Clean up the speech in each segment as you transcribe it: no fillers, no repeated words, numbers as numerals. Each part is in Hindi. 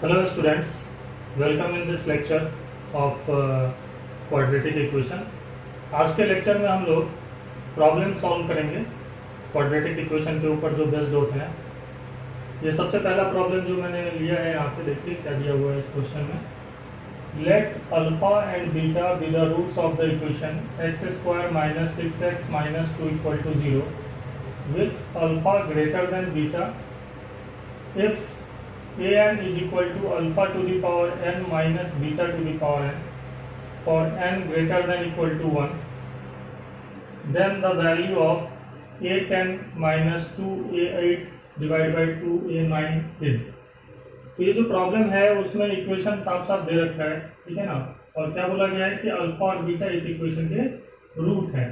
Hello students, welcome in this lecture of quadratic equation. आज के लेक्चर में हम लोग प्रॉब्लम सॉल्व करेंगे क्वाड्रेटिक इक्वेशन के ऊपर जो बेस्ड होते हैं। ये सबसे पहला प्रॉब्लम जो मैंने लिया है, यहाँ पे देखिए क्या दिया हुआ है इस क्वेश्चन में। Let alpha and beta be the roots of the equation x square minus 6x minus 2 equal to 0 with alpha greater than beta if an is equal to alpha to the power n minus beta to the power n for n greater than equal to 1, then the value of a10 minus 2a8 divided by 2a9 is। तो ये जो प्रॉब्लम है उसमें इक्वेशन साफ साफ दे रखा है, ठीक है ना। और क्या बोला गया है कि अल्फा और बीटा इस इक्वेशन के रूट है,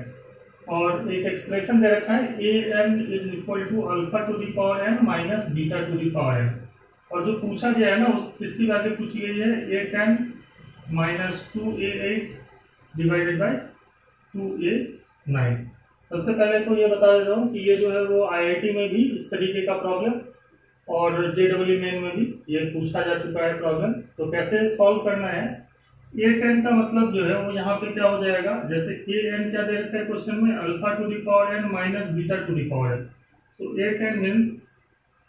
और एक एक्सप्रेशन दे रखा है a n is equal to alpha to the power n minus beta to the power n. और जो पूछा गया है ना उस किसकी वैल्यू पूछी गई है, a ten minus 2a8 divided by 2a9। सबसे पहले तो ये बता देता हूँ कि ये जो है वो आईआईटी में भी इस तरीके का प्रॉब्लम और जेडब्ल्यू मेन में भी ये पूछा जा चुका है प्रॉब्लम। तो कैसे सॉल्व करना है, ए टेन का मतलब जो है वो यहाँ पे क्या हो जाएगा, जैसे ए एन क्या दे रखा है क्वेश्चन में, alpha to the power n minus beta to the power n. So a ten means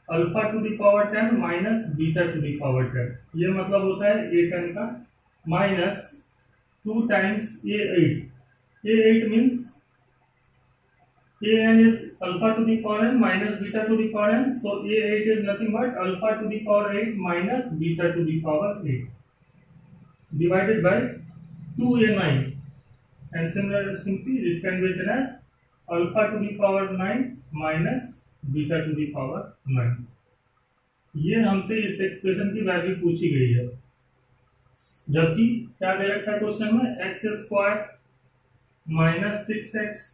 alpha to the power 10 minus beta to the power 10। ये मतलब होता है ए टेन का minus 2 times a eight means a n is alpha to the power n minus beta to the power n. So a eight is nothing but alpha to the power 8 minus beta to the power 8 divided by 2a9, and similarly simply it can be written as alpha to the power 9 minus beta to the power 9। ये हमसे इस एक्सप्रेशन की वैल्यू पूछी गई है, जबकि क्या दे रखा है क्वेश्चन में, x square minus 6x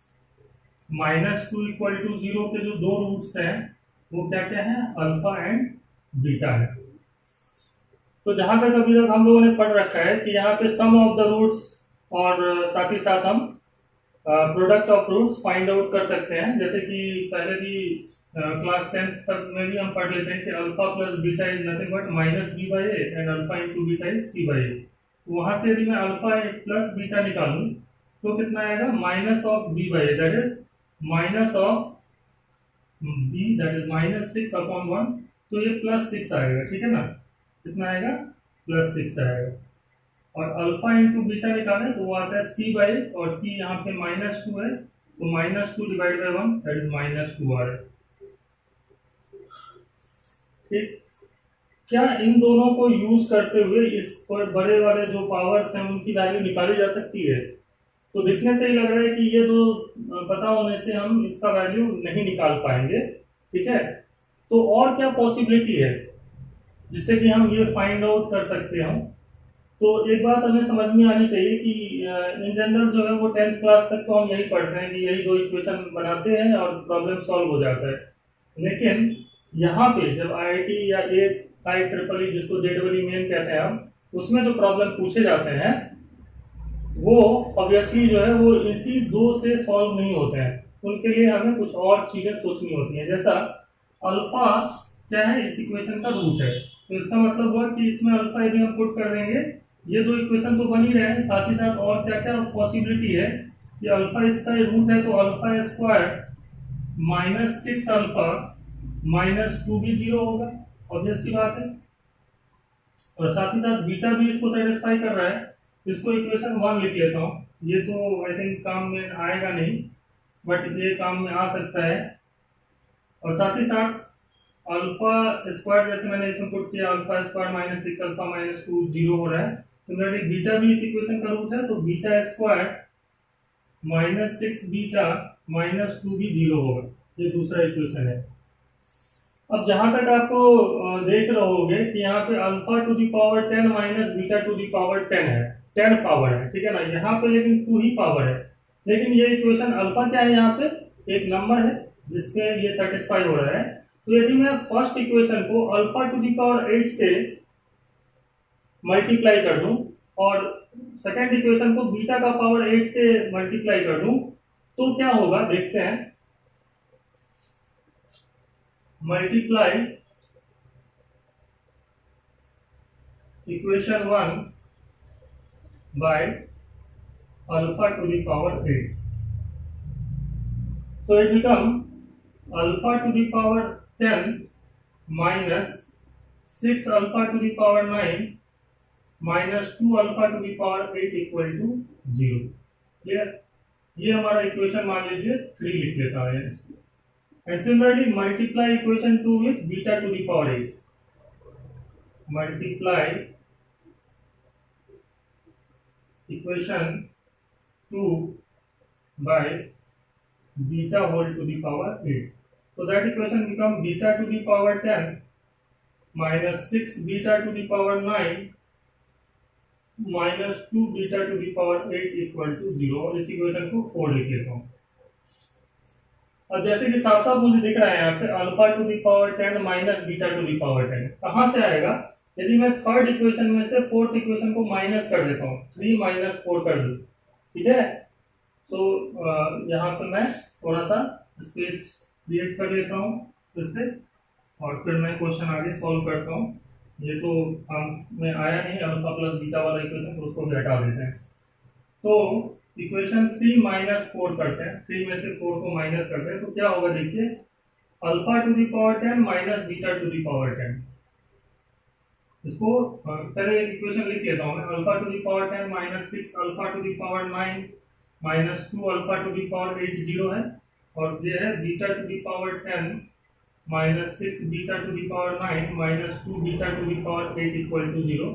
minus 2 equal to 0 के जो दो रूट्स हैं वो क्या क्या है, अल्फा एंड बीटा है। तो जहां तक अभी तक हम लोगों ने पढ़ रखा है कि यहाँ पे सम ऑफ द रूट्स और साथ ही साथ हम product of roots find out कर सकते हैं। जैसे कि पहले भी क्लास 10 तक में भी हम पढ़ लेते हैं कि alpha plus beta is nothing but minus b by a and alpha into beta is c by a. वहां से यदि मैं अल्फा प्लस बीटा निकालूं तो कितना आएगा, minus of b by a that is minus of b that is minus 6 upon 1। तो ये प्लस 6 आएगा, ठीक है ना, कितना आएगा, प्लस 6 आएगा। और अल्फा इंटू बीटा निकालें तो वो आता है सी बाई, और सी यहाँ पे माइनस 2 है, तो minus 2 divide by 1 that is minus 2 आ रहा है। ठीक, क्या इन दोनों को यूज करते हुए इस पर बड़े वाले जो पावर्स हैं उनकी वैल्यू निकाली जा सकती है? तो दिखने से ही लग रहा है कि ये दो पता होने से हम इसका वैल्यू नहीं निकाल पाएंगे, ठीक है। तो और क्या पॉसिबिलिटी है जिससे कि हम ये फाइंड आउट कर सकते हो? तो एक बात हमें समझ में आनी चाहिए कि इन जनरल जो है वो 10th क्लास तक तो हम यही पढ़ते हैं कि यही दो इक्वेशन बनाते हैं और प्रॉब्लम सॉल्व हो जाता है। लेकिन यहाँ पे जब आईआईटी या IEEE जिसको जेडब्ल्यू मेन कहते हैं हम, उसमें जो प्रॉब्लम पूछे जाते हैं वो ऑब्वियसली जो है वो इसी दो से सॉल्व नहीं होते हैं, उनके लिए हमें कुछ और चीजें सोचनी होती हैं। जैसा अल्फा क्या है, इस इक्वेशन का रूट है, तो इसका मतलब हुआ कि इसमें अल्फा यदि हम पुट कर देंगे, ये दो इक्वेशन तो बन ही रहे हैं, साथ ही साथ और क्या क्या पॉसिबिलिटी है कि अल्फा इसका रूट है तो alpha square minus 6 alpha minus 2 भी 0 होगा, ऑब्वियस सी बात है। और साथ ही साथ बीटा भी इसको सेटिस्फाई कर रहा है, इसको इक्वेशन 1 लिख लेता हूँ। ये तो आई थिंक काम में आएगा नहीं, बट ये काम में आ सकता है। और साथ ही साथ अल्फा स्क्वायर जैसे मैंने इसमें पुट किया, alpha square minus 6 alpha minus 2 0 हो रहा है। सिमिलरली बीटा भी इस इक्वेशन का रूट है, तो beta square minus 6 beta minus 2 भी 0 होगा, ये दूसरा इक्वेशन है। अब जहां तक आपको देख रहे होगे कि यहाँ पे alpha to the power 10 minus beta to the power 10 है, 10 पावर है, ठीक है ना। यहाँ पे लेकिन 2 ही पावर है, लेकिन ये इक्वेशन अल्फा क्या है, यहाँ पे एक नंबर है जिसपे ये सेटिस्फाई हो रहा है। तो यदि मैं फर्स्ट इक्वेशन को अल्फा टू दी पावर 8 से मल्टीप्लाई कर दूं और सेकेंड इक्वेशन को बीटा का पावर 8 से मल्टीप्लाई कर दूं तो क्या होगा, देखते हैं। Multiply equation 1 by alpha to the power 8. So it become alpha to the power 10 minus 6 alpha to the power 9 minus 2 alpha to the power 8 equal to 0. Clear? ये हमारा इक्वेशन मान लीजिए 3 लिख लेता है इसको. And similarly multiply equation 2 with beta to the power 8. Multiply equation 2 by beta whole to the power 8. So that equation become beta to the power 10 minus 6 beta to the power 9 minus 2 beta to the power 8 equal to 0. और इस इक्वेशन को 4 लिख लेता हूँ. अब जैसे कि साफ साफ मुझे दिख रहा है यहाँ पे alpha to the power 10 minus beta to the power 10 कहाँ से आएगा? यदि मैं थर्ड इक्वेशन में से फोर्थ इक्वेशन को माइनस कर देता हूँ, 3 माइनस 4 कर दूँ, ठीक है. सो यहाँ पे मैं थोड़ा सा स्पेस क्रिएट कर लेता हूँ फिर से, और फिर मैं क्वेश्चन आगे सॉल्व करता हूँ. ये तो काम में आया नहीं अल्फा प्लस बीटा वाला इक्वेशन, तो उसको भी हटा देते हैं. तो इक्वेशन 3 माइनस 4 करते हैं, 3 में से 4 को माइनस करते हैं, तो क्या होगा देखिए, alpha to the power 10 minus beta to the power 10. इसको पहले एक इक्वेशन लिख लेता हूँ मैं. Alpha to the power 10 minus 6 alpha to the power 9 minus 2 alpha to the power 8 0 है, और ये है beta to the power 10 minus 6 beta to the power 9 minus 2 beta to the power 8 equal to 0.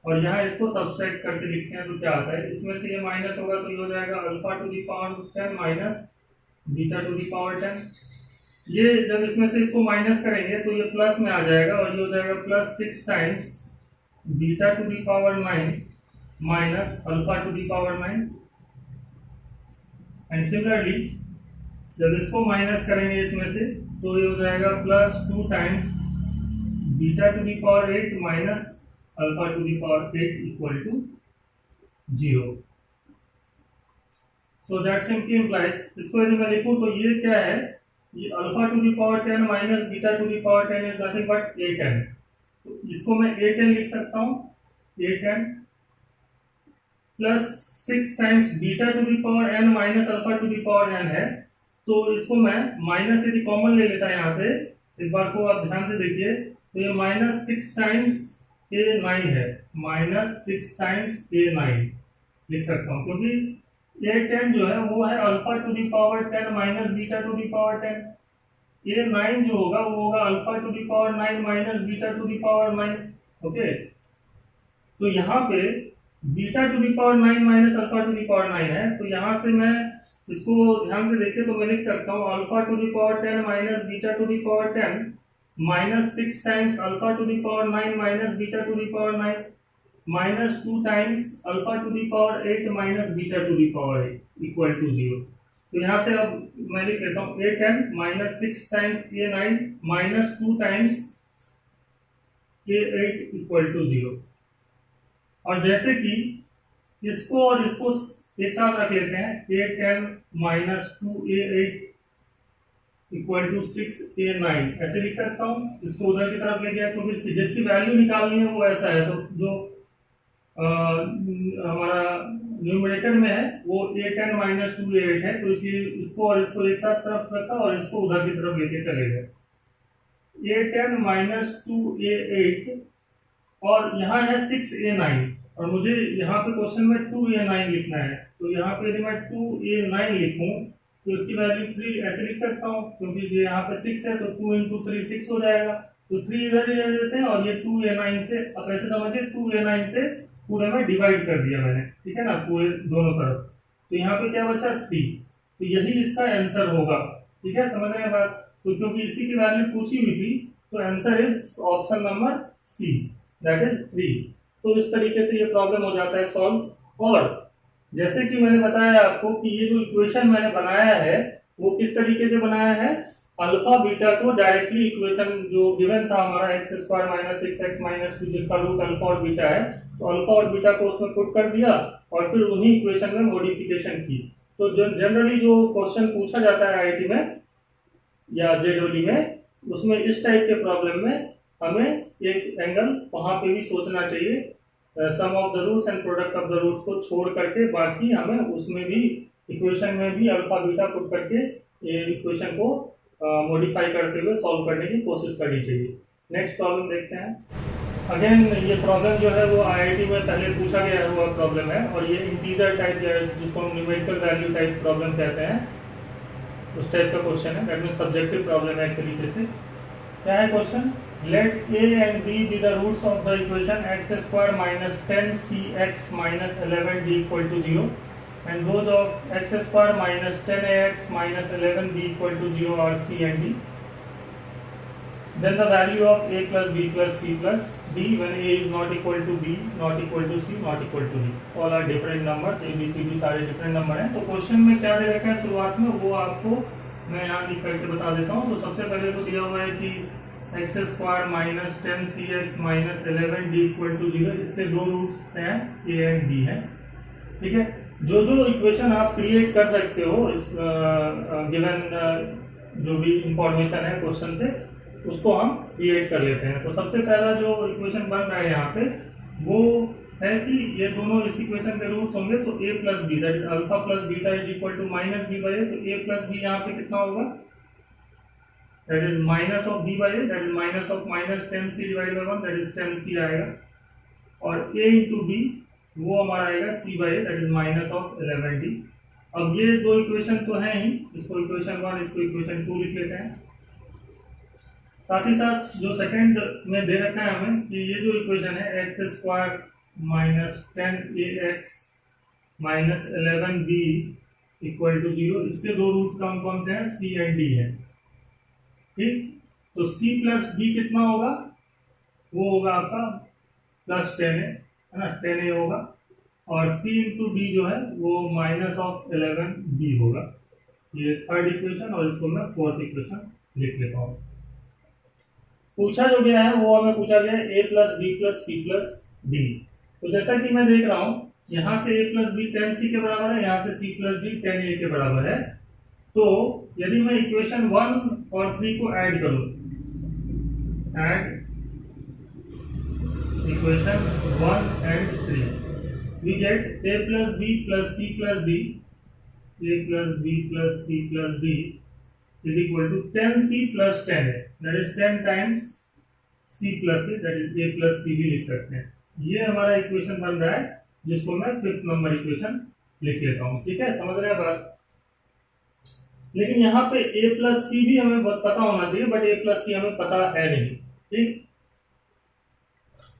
और यहाँ इसको सब्सट्रैक्ट करके लिखते हैं तो क्या आता है, इसमें से ये माइनस होगा तो ये हो जाएगा alpha to the power 10 minus beta to the power 10. ये जब इसमें से इसको माइनस करेंगे तो ये प्लस में आ जाएगा, और ये हो जाएगा plus 6 times beta to the power 9 minus alpha to the power 9. And similarly जब इसको माइनस करेंगे इसमें से तो ये हो जाएगा plus 2 times beta to the power 8 minus alpha to the power 8 equal to 0. So that simply implies, इसको यदि मैं लिखूं तो ये क्या है, ये alpha to the power 10 minus beta to the power 10 is nothing but 8n. तो इसको मैं 8n लिख सकता हूँ, 8n plus 6 times beta to the power n minus alpha to the power n है, तो इसको मैं माइनस यदि कॉमन ले लेता है यहाँ से, इस बार को आप ध्यान से देखिए, तो ये माइनस 6 टाइम्स a9 है, माइनस 6 टाइम्स a9 लिख सकता हूँ, क्योंकि a10 जो है वो है alpha to the power 10 minus beta to the power 10. a9 जो होगा वो होगा alpha to the power 9 minus beta to the power 9. Okay, तो यहाँ पे beta to the power 9 minus alpha to the power 9 है, तो यहाँ से मैं इसको ध्यान से देखिए तो मैं लिख सकता हूँ alpha to the power 10 minus beta to the power 10 minus 6 times alpha to the power 9 minus beta to the power 9 minus 2 times alpha to the power 8 minus beta to the power 8 equal to 0. तो यहाँ से अब मैं लिख लेता हूँ 8n minus 6 times a9 minus 2 times a8 equal to 0. और जैसे कि इसको और इसको एक साथ रख लेते हैं, 8n minus 2a8 equal to 6a9 ऐसे लिख सकता हूँ. इसको उधर की तरफ ले गया क्योंकि जिसकी वैल्यू निकालनी है वो ऐसा है, तो जो हमारा न्यूमरेटर में है वो 8n माइनस 2a8 है, तो इसलिए इसको और इसको एक साथ तरफ रखा और इसको उधर की तरफ लेके चले गए. 8n माइनस 2a8 और यहाँ है 6a9, और मुझे यहाँ पे क्वेश्चन में 2a9 लिखना है, तो यहाँ पे यदि मैं 2a9 लिखूं तो इसकी वैल्यू 3 ऐसे लिख सकता हूँ, क्योंकि जो यहाँ पे 6 है तो 2 इंटू 3 6 हो जाएगा, तो 3 इधर ही रह देते हैं, और ये 2a9 से अब ऐसे समझिए 2a9 से पूरे में डिवाइड कर दिया मैंने, ठीक है ना, पूरे दोनों तरफ. तो यहाँ पे क्या बचा 3, तो यही इसका आंसर होगा. ठीक है, समझ रहे हैं बात. तो क्योंकि इसी की वैल्यू पूछी हुई थी तो answer is option number C, that is 3. तो इस तरीके से ये प्रॉब्लम हो जाता है सॉल्व. और जैसे कि मैंने बताया आपको कि ये जो इक्वेशन मैंने बनाया है वो किस तरीके से बनाया है, अल्फा बीटा को डायरेक्टली इक्वेशन जो गिवन था हमारा x square minus 6x minus 2 जिसका रूट अल्फा और बीटा है, तो अल्फा और बीटा को उसमें पुट कर दिया और फिर उन्हीं इक्वेशन में मॉडिफिकेशन की. तो जनरली जो क्वेश्चन पूछा जाता है आईआईटी में या जेडब्ल्यू में, उसमें इस टाइप के प्रॉब्लम में हमें एक एंगल वहां पे भी सोचना चाहिए, sum of the roots and product of the roots को छोड़ करके, बाकी हमें उसमें भी इक्वेशन में भी अल्फा बीटा पुट करके ये इक्वेशन को मॉडिफाई करते हुए सॉल्व करने की कोशिश करनी चाहिए। नेक्स्ट प्रॉब्लम देखते हैं। अगेन ये प्रॉब्लम जो है वो आईआईटी में पहले पूछा गया हुआ प्रॉब्लम है, और ये इंटीजर टाइप जिसको हम न्यूमेरिकल वैल्यू टाइप प्रॉब्लम कहते हैं उस टाइप का क्वेश्चन है। दैट मीन सब्जेक्टिव प्रॉब्लम है एक तरीके से। क्या है question? Let a and b be the roots of the equation x square minus 10cx minus 11d equal to 0 and those of x square minus 10ax minus 11b equal to 0 are c and d. Then the value of a plus b plus c plus d when a is not equal to b, not equal to c, not equal to d. All are different numbers, a b c d सारे different number हैं। तो क्वेश्चन में क्या दे रखा है शुरुआत में वो आपको मैं यहाँ लिख करके बता देता हूँ। तो सबसे पहले तो दिया हुआ है कि x square minus 10cx minus 11d equal to 0, इसके दो रूट्स हैं a एंड b हैं। ठीक है, जो जो इक्वेशन आप क्रिएट कर सकते हो इस गिवन जो भी इंफॉर्मेशन है क्वेश्चन से, उसको हम क्रिएट कर लेते हैं। तो सबसे पहला जो इक्वेशन बन रहा है यहाँ पे वो है कि ये दोनों इस इक्वेशन के रूट्स होंगे, तो a plus b that is alpha plus beta is equal to minus b by a. तो a प्लस बी यहाँ पे कितना होगा? That is minus of b by a, that is minus of minus 10c divide by 1, that is 10c आएगा। और a इंटू बी वो हमारा आएगा c by a, that is minus of 11d। अब ये दो इक्वेशन तो हैं ही, इसको इक्वेशन 1 इसको इक्वेशन 2 लिख लेते हैं। साथ ही साथ जो सेकंड में दे रखा है हमें कि ये जो इक्वेशन है x square minus 10ax minus 11b equal to 0, इसके दो रूट कौन कौन से हैं? c एंड d है। ठीक, तो c प्लस d कितना होगा? वो होगा आपका प्लस 10 है ना, 10a होगा। और c इंटू डी जो है वो माइनस ऑफ 11b होगा। ये थर्ड इक्वेशन, और इसको मैं फोर्थ इक्वेशन लिख लेता हूँ। पूछा जो गया है वो हमें पूछा गया है a plus b plus c plus d. तो जैसा कि मैं देख रहा हूँ यहाँ से a प्लस बी 10c के बराबर है, यहाँ से c प्लस डी 10a के बराबर है। तो यदि मैं इक्वेशन 1 और 3 को ऐड करूँ, add equation 1 and 3, we get a plus b plus c plus d, a plus b plus c plus d is equal to 10c plus 10 है, that is 10 times c plus a, that is a plus c भी लिख सकते हैं। ये हमारा इक्वेशन बन रहा है जिसको मैं फिफ्थ नंबर इक्वेशन लिख लेता हूँ। ठीक है, समझ रहे हैं बात? लेकिन यहाँ पे a प्लस सी भी हमें पता होना चाहिए, बट a प्लस सी हमें पता है नहीं। ठीक,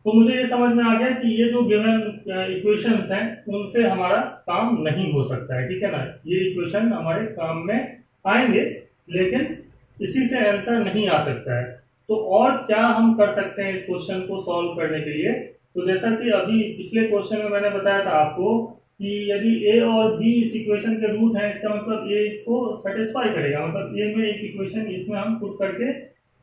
तो मुझे ये समझ में आ गया कि ये जो गिवन इक्वेशंस हैं उनसे हमारा काम नहीं हो सकता है। ठीक है ना, ये इक्वेशन हमारे काम में आएंगे लेकिन इसी से आंसर नहीं आ सकता है। तो और क्या हम कर सकते हैं इस क्वेश्चन को सॉल्व करने के लिए? तो जैसा कि अभी पिछले क्वेश्चन में मैंने बताया था आपको कि यदि a और b इस इक्वेशन के रूट हैं, इसका मतलब a इसको सेटिस्फाई करेगा। मतलब a में एक इक्वेशन इसमें हम पुट करके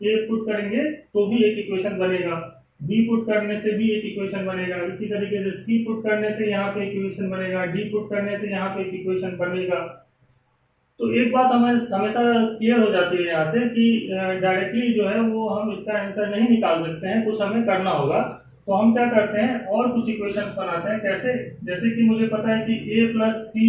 a पुट करेंगे तो भी एक इक्वेशन बनेगा, b पुट करने से भी एक इक्वेशन बनेगा, इसी तरीके से c पुट करने से यहाँ पे एक इक्वेशन बनेगा, d पुट करने से यहाँ पे एक इक्वेशन बनेगा। तो एक बात हमें हमेशा क्लियर हो जाती है यहाँ से कि डायरेक्टली जो है वो हम इसका आंसर नहीं निकाल सकते हैं, कुछ हमें करना होगा। तो हम क्या करते हैं और कुछ इक्वेशंस बनाते हैं। कैसे? जैसे कि मुझे पता है कि a प्लस सी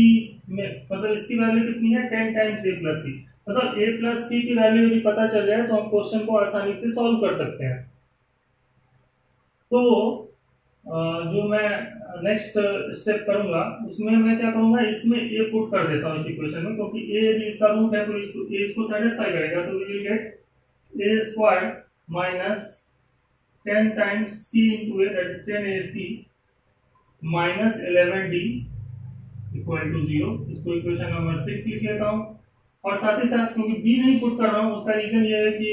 में मतलब इसकी वैल्यू कितनी है? 10 टाइम्स a प्लस सी। मतलब a प्लस सी की वैल्यू यदि पता चल जाए तो हम क्वेश्चन को आसानी से सॉल्व कर सकते हैं। तो जो मैं नेक्स्ट स्टेप करूंगा उसमें मैं क्या करूंगा, इसमें a पुट कर देता हूँ इस इक्वेशन में, क्योंकि a यदि इसका रूट है तो इसको सेटिस्फाई करेगा। तो we will get a square minus 10 times c into a, that is 10ac minus 11d equal to 0। इसको इक्वेशन नंबर 6 लिख लेता हूँ। और साथ ही साथ क्योंकि b नहीं पुट कर रहा हूँ उसका रीजन ये है कि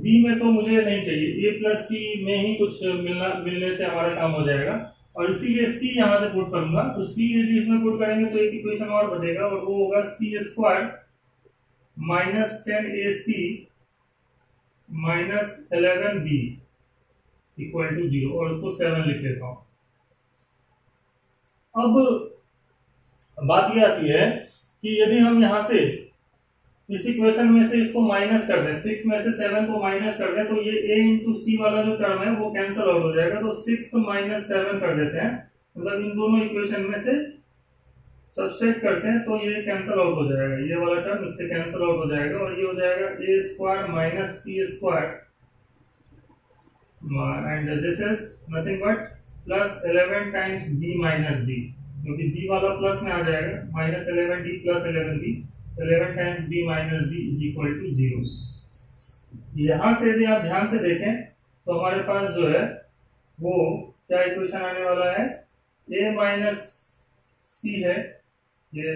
b में तो मुझे नहीं चाहिए, a प्लस सी में ही कुछ मिलने से हमारा काम हो जाएगा, और इसीलिए c यहाँ से पुट करूंगा। तो c यदि इसमें पुट करेंगे तो एक इक्वेशन और बनेगा और वो होगा c square minus 10ac minus 11b equal to 0, और उसको 7 लिख लेता हूं। अब बात यह आती है कि यदि हम यहां से इस इक्वेशन में से इसको माइनस कर दें, 6 में से 7 को माइनस कर दें तो ये a इंटू सी वाला जो टर्म है वो कैंसिल आउट हो जाएगा। तो 6 माइनस 7 कर देते हैं, मतलब इन दोनों इक्वेशन में से सब्सट्रैक्ट करते हैं तो ये कैंसिल आउट हो जाएगा, ये वाला टर्म इससे कैंसिल आउट हो जाएगा और ये हो जाएगा a square minus c square and this is nothing but plus 11 times b minus d, क्योंकि b वाला प्लस में आ जाएगा, minus 11d plus 11b, 11 times b minus d is equal to 0। यहाँ से यदि आप ध्यान से देखें तो हमारे पास जो है वो क्या इक्वेशन आने वाला है, a माइनस सी है, ये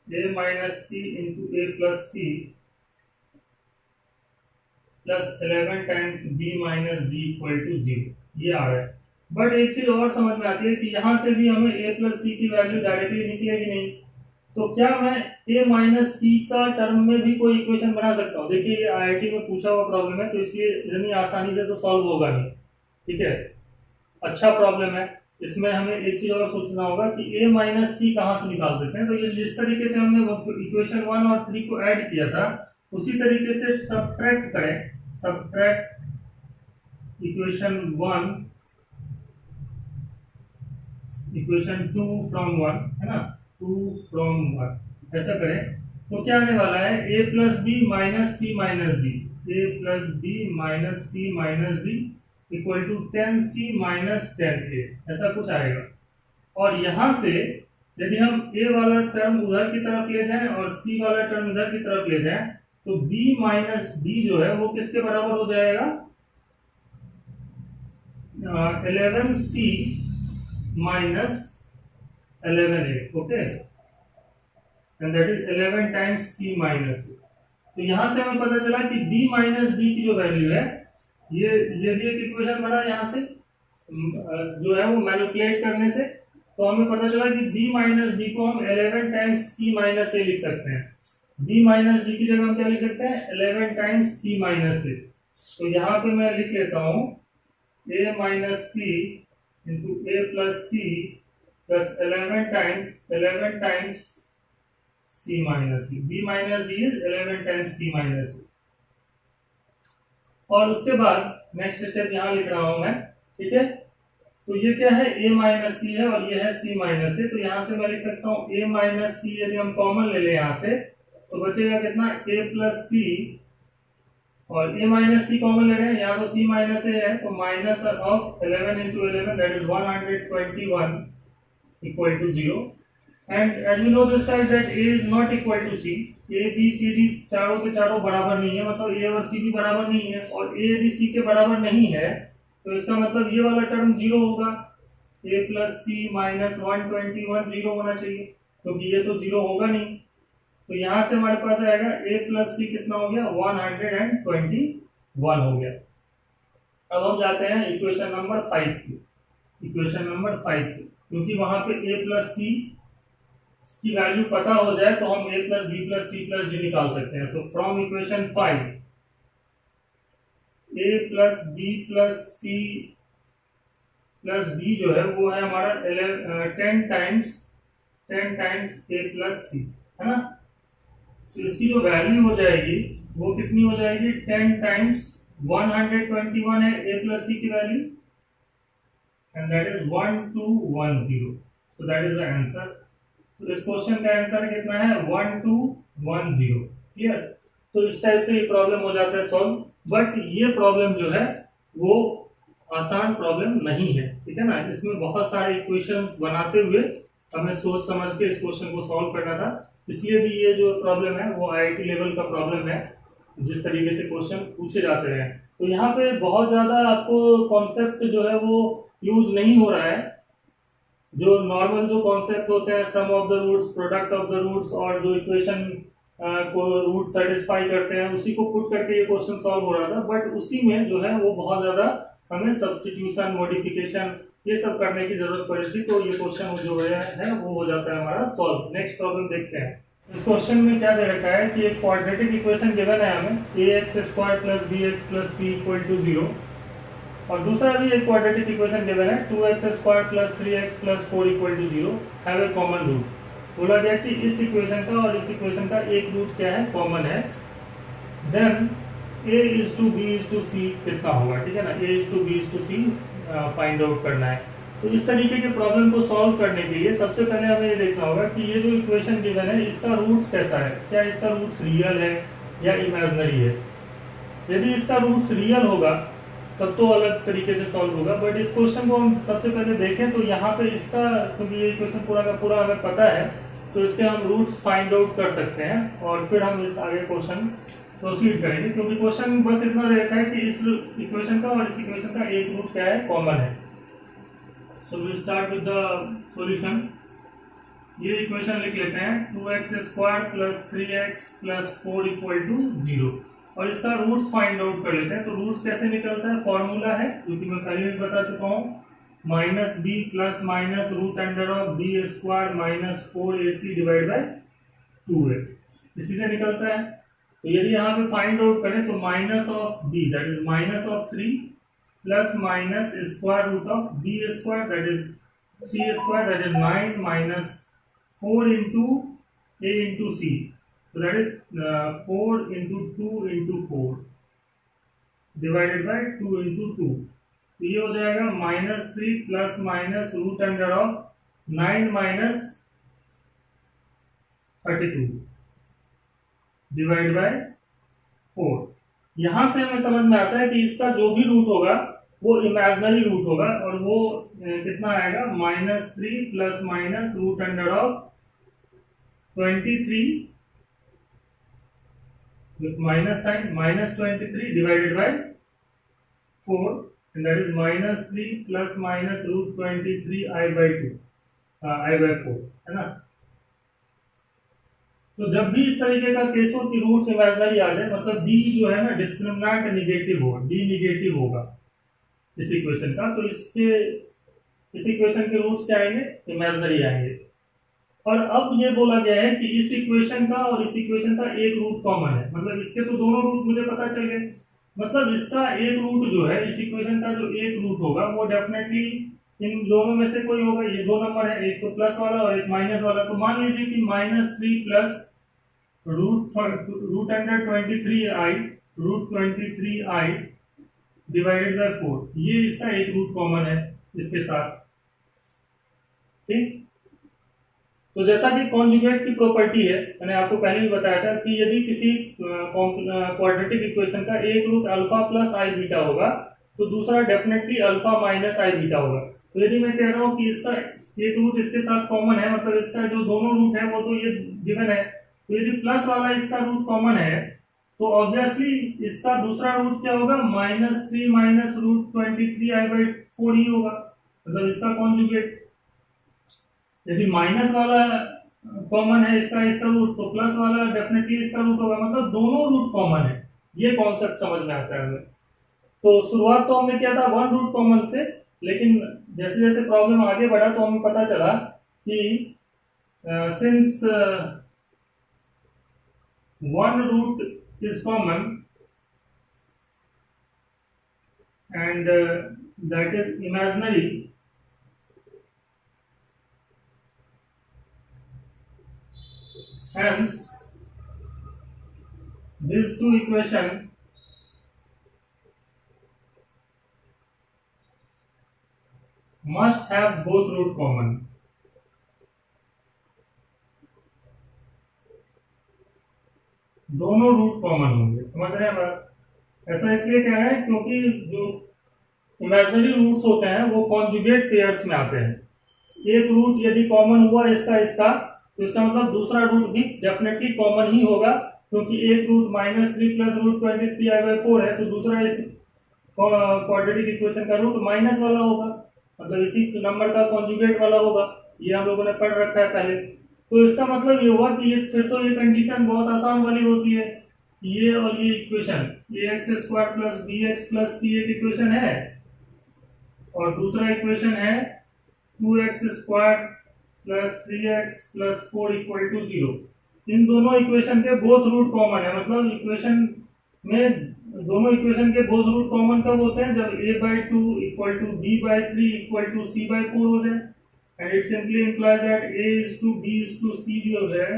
a minus c into a plus c plus 11 times b minus d equal to 0, ये आ रहा है। बट एक चीज और समझ में आती है कि यहाँ से भी हमें a प्लस सी की वैल्यू डायरेक्टली निकलेगी नहीं, तो क्या मैं a माइनस सी का टर्म में भी कोई इक्वेशन बना सकता हूँ? देखिए ये आईआईटी में पूछा हुआ प्रॉब्लम है तो इसलिए इतनी आसानी से तो सॉल्व होगा नहीं, ठीक है, अच्छा प्रॉब्लम है। इसमें हमें एक चीज और सोचना होगा कि a माइनस सी कहाँ से निकाल सकते हैं। तो ये जिस तरीके से हमने इक्वेशन 1 और 3 को ऐड किया था उसी तरीके से सब्ट्रैक्ट करें, सब्ट्रैक्ट इक्वेशन 1 इक्वेशन 2 फ्रॉम 1, है ना, 2 फ्रॉम 1, ऐसा करें तो क्या आने वाला है, a plus b minus c minus d, a plus b minus c minus d equal to 10c minus 10a, ऐसा कुछ आएगा। और यहाँ से यदि हम a वाला टर्म उधर की तरफ ले जाएं और c वाला टर्म इधर की तरफ ले जाएं तो b माइनस d जो है वो किसके बराबर हो जाएगा, 11c minus 11a, okay, and that is 11 times c minus a। तो यहाँ से हमें पता चला कि b माइनस d की जो वैल्यू है, ये भी एक इक्वेशन बना यहाँ से जो है वो मैनिपुलेट करने से, तो हमें पता चला कि b माइनस डी को हम 11 टाइम्स c माइनस a लिख सकते हैं। b माइनस डी की जगह हम क्या लिख सकते हैं, 11 टाइम्स c माइनस a। तो यहाँ पे मैं लिख लेता हूँ a minus c into a plus c plus 11 times c minus c, b minus d is 11 times c minus a। और उसके बाद नेक्स्ट स्टेप यहाँ लिख रहा हूं मैं, ठीक है, तो ये क्या है, a माइनस सी है और ये है c माइनस a। तो यहाँ से मैं लिख सकता हूँ a माइनस सी, यदि हम कॉमन ले लें यहाँ से तो बचेगा कितना, a प्लस सी, और a माइनस सी कॉमन ले रहे हैं, यहाँ तो c माइनस a है तो minus of 11 into 11 that is 121 equal to 0। And as we know this fact that a is not equal to c, a b c d चारों के चारों बराबर नहीं है, मतलब a और c भी बराबर नहीं है, और a यदि c के बराबर नहीं है तो इसका मतलब ये वाला टर्म 0 होगा, a प्लस सी माइनस 121 0 होना चाहिए, क्योंकि ये तो 0 होगा नहीं। तो यहाँ से हमारे पास आएगा a प्लस सी कितना हो गया, 121 हो गया। अब हम जाते हैं इक्वेशन नंबर 5 की, इक्वेशन नंबर 5 की, क्योंकि वहां पे a प्लस सी की वैल्यू पता हो जाए तो हम a plus b plus c plus d निकाल सकते हैं। तो from equation 5 a plus b plus c plus d जो है वो है हमारा 10 टाइम्स a प्लस सी, है ना। तो इसकी जो वैल्यू हो जाएगी वो कितनी हो जाएगी, 10 टाइम्स 121 है a प्लस सी की value, and that is 1210। So that is the answer. तो इस क्वेश्चन का आंसर कितना है, 1210, क्लियर। तो इस टाइप से ये प्रॉब्लम हो जाता है सॉल्व, बट ये प्रॉब्लम जो है वो आसान प्रॉब्लम नहीं है, ठीक है ना। इसमें बहुत सारे इक्वेशंस बनाते हुए हमें सोच समझ के इस क्वेश्चन को सॉल्व करना था, इसलिए भी ये जो प्रॉब्लम है वो आईआईटी लेवल का प्रॉब्लम है, जिस तरीके से क्वेश्चन पूछे जाते हैं। तो यहाँ पे बहुत ज्यादा आपको कॉन्सेप्ट जो है वो यूज नहीं हो रहा है, जो नॉर्मल जो कॉन्सेप्ट होते हैं, sum of the roots, product of the roots, और जो इक्वेशन को रूट सेटिस्फाई करते हैं उसी को पुट करके ये क्वेश्चन सॉल्व हो रहा था। बट उसी में जो है वो बहुत ज्यादा हमें सब्स्टिट्यूशन, मॉडिफिकेशन ये सब करने की जरूरत पड़ी थी, तो ये क्वेश्चन जो है वो हो जाता है हमारा सॉल्व। नेक्स्ट प्रॉब्लम देखते हैं। इस क्वेश्चन में क्या दे रखा है कि एक क्वाड्रेटिक इक्वेशन गिवन है हमें, ax² plus bx plus c equal to 0, और दूसरा भी एक क्वाड्रेटिक इक्वेशन गिवन है 2x² plus 3x plus 4 equal to 0 have a common root. बोला गया कि इस इक्वेशन का और इस इक्वेशन का एक रूट क्या है, कॉमन है, then a is to b is to c कितना होगा, ठीक है ना, a is to b is to c find out करना है। तो इस तरीके के प्रॉब्लम को सॉल्व करने के लिए सबसे पहले हमें ये देखना होगा कि ये जो इक्वेशन गिवन है इसका रूट्स कैसा है, क्या इसका रूट्स रियल है या इमेजिनरी है। यदि इसका रूट्स रियल होगा तब तो अलग तरीके से सॉल्व होगा, बट इस क्वेश्चन को हम सबसे पहले देखें तो यहाँ पे इसका, क्योंकि ये क्वेश्चन पूरा का पूरा हमें पता है तो इसके हम रूट्स फाइंड आउट कर सकते हैं और फिर हम इस आगे क्वेश्चन प्रोसीड करेंगे, क्योंकि क्वेश्चन बस इतना रहता है कि इस इक्वेशन का और इस इक्वेशन का एक रूट क्या है, कॉमन है। So we start with the solution. ये इक्वेशन लिख लेते हैं 2x² plus 3x plus 4 equal to 0 और इसका रूट्स फाइंड आउट कर लेते हैं। तो रूट्स कैसे निकलता है, फॉर्मूला है जो कि मैं पहले भी बता चुका हूँ, minus b plus minus root under of b square minus 4ac divide by 2 है, इसी से निकलता है। तो यदि यहाँ पे फाइंड आउट करें तो minus of b that is minus of 3 plus minus square root of b square that is 3 square that is 9 minus 4 into a into c, so that is 4 into 2 into 4 divided by 2 into 2, तो ये हो जाएगा minus 3 plus minus root under of 9 minus 32 divide by 4। यहां से हमें समझ में आता है कि इसका जो भी रूट होगा वो इमेजिनरी रूट होगा और वो कितना आएगा, minus 3 plus minus root under of 23 with minus sign minus 23 divided by 4 and that is minus 3 plus minus root 23 I by 2 I by 4 है ना। तो जब भी इस तरीके का केस हो कि रूट्स इमेजिनरी आ जाए, मतलब d जो है ना डिस्क्रिमिनेंट निगेटिव होगा, d निगेटिव होगा इस इक्वेशन का, तो इस इक्वेशन के रूट्स क्या आएंगे, इमेजिनरी आएंगे। और अब ये बोला गया है कि इस इक्वेशन का और इस इक्वेशन का एक रूट कॉमन है, मतलब इसके तो दोनों रूट मुझे पता चल गए, मतलब इसका एक रूट जो है, इस इक्वेशन का जो एक रूट होगा वो डेफिनेटली इन दोनों में से कोई होगा। ये दो नंबर है, एक तो प्लस वाला और एक माइनस वाला, तो मान लीजिए कि minus 3 plus root under 23i divided by 4, ये इसका एक रूट कॉमन है इसके साथ, ठीक। तो जैसा कि कॉन्जुगेट की प्रॉपर्टी है, मैंने आपको पहले भी बताया था कि यदि किसी क्वाड्रेटिक इक्वेशन का एक रूट अल्फा प्लस आई बीटा होगा तो दूसरा डेफिनेटली अल्फा माइनस आई बीटा होगा। तो यदि मैं कह रहा हूँ कि इसका एक रूट इसके साथ कॉमन है, मतलब इसका जो दोनों रूट है वो तो ये गिवन है, तो यदि प्लस वाला इसका रूट कॉमन है तो ऑब्वियसली इसका दूसरा रूट क्या होगा, minus 3 minus root 23 i by 4 ही होगा, मतलब इसका कॉन्जुगेट। यदि माइनस वाला कॉमन है इसका रूट, तो प्लस वाला डेफिनेटली इसका रूट होगा, मतलब दोनों रूट कॉमन है। ये कॉन्सेप्ट समझ में आता है हमें। तो शुरुआत तो हमने किया था वन रूट कॉमन से, लेकिन जैसे जैसे प्रॉब्लम आगे बढ़ा तो हमें पता चला कि since one root is common and that is imaginary, hence these two equations must have both root common। दोनों रूट कॉमन होंगे, समझ रहे हैं बात। ऐसा इसलिए कह रहे हैं क्योंकि जो इमेजिनरी रूट्स होते हैं वो कॉन्जुगेट पेयर्स में आते हैं। एक रूट यदि कॉमन हुआ इसका तो इसका मतलब दूसरा रूट भी डेफिनेटली कॉमन ही होगा, क्योंकि एक root minus 3 plus root 23 i by 4 है, तो दूसरा इस क्वाड्रेटिक इक्वेशन का रूट माइनस वाला होगा, मतलब इसी नंबर का कॉन्जुगेट वाला होगा। ये हम लोगों ने पढ़ रखा है पहले। तो इसका मतलब ये हुआ कि ये फिर तो ये कंडीशन बहुत आसान वाली होती है, ये और ये equation ax² plus bx plus c एक इक्वेशन है और दूसरा इक्वेशन है 2x² plus 3x plus 4 equal to 0। इन दोनों इक्वेशन के बोथ रूट कॉमन है, मतलब इक्वेशन में दोनों इक्वेशन के बोथ रूट कॉमन कब होते हैं, जब a by 2 equal to b by 3 equal to c by 4 हो जाए। And it simply implies that a is to b is to c जो है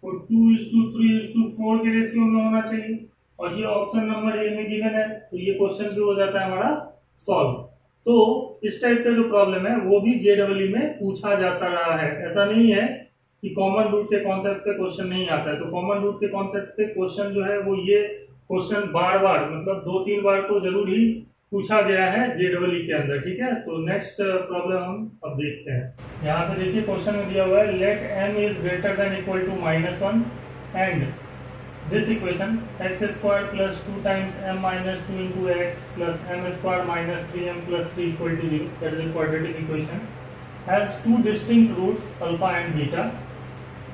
वो 2:3:4 के रेशियो में होना चाहिए, और ये ऑप्शन नंबर ए में गिवन है, तो ये क्वेश्चन भी हो जाता है हमारा सॉल्व। तो इस टाइप का जो प्रॉब्लम है वो भी जेडब्ल्यू में पूछा जाता रहा है। ऐसा नहीं है कि कॉमन रूट के कॉन्सेप्ट पे क्वेश्चन नहीं आता है, तो कॉमन रूट के कॉन्सेप्ट पे क्वेश्चन जो है वो ये क्वेश्चन बार बार मतलब 2-3 बार तो जरूर ही पूछा गया है जेडब्ल्यू के अंदर, ठीक है। तो नेक्स्ट प्रॉब्लम हम अब देखते हैं। यहाँ पे देखिए क्वेश्चन में दिया हुआ है let m is greater than equal to -1 and this equation x square plus 2 times m minus 2 into x plus m square minus 3m plus 3 equal to 0, that is quadratic equation, has two distinct roots alpha and beta.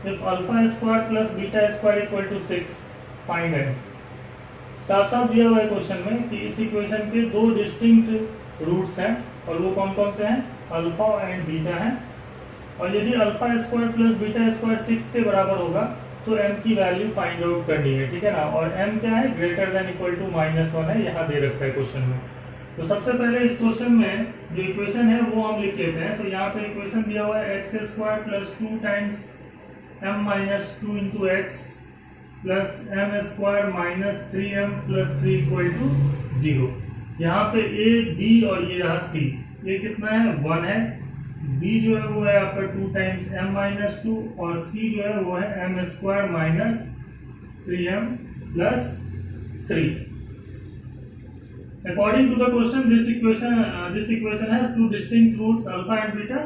If alpha square plus beta square equal to 6, find m। साफ साफ दिया हुआ है क्वेश्चन में कि इस इक्वेशन के दो डिस्टिंक्ट रूट्स हैं, और वो कौन कौन से हैं, अल्फा एंड बीटा हैं, और यदि alpha square plus beta square 6 के बराबर होगा तो m की वैल्यू फाइंड आउट करनी है, ठीक है ना। और m क्या है, ग्रेटर देन इक्वल टू -1 है, यहाँ दे रखा है क्वेश्चन में। तो सबसे पहले इस क्वेश्चन में जो इक्वेशन है वो हम लिख लेते हैं। तो यहाँ पे इक्वेशन दिया हुआ है x square plus 2 times m minus 2 into x plus m square minus 3m plus 3 equal to 0। यहाँ पे a b और ये रहा c, ये कितना है 1 है, b जो है वो है आपका 2 टाइम्स m माइनस 2 और c जो है वो है m square minus 3m plus 3। According to the question, this equation has two distinct roots alpha and beta,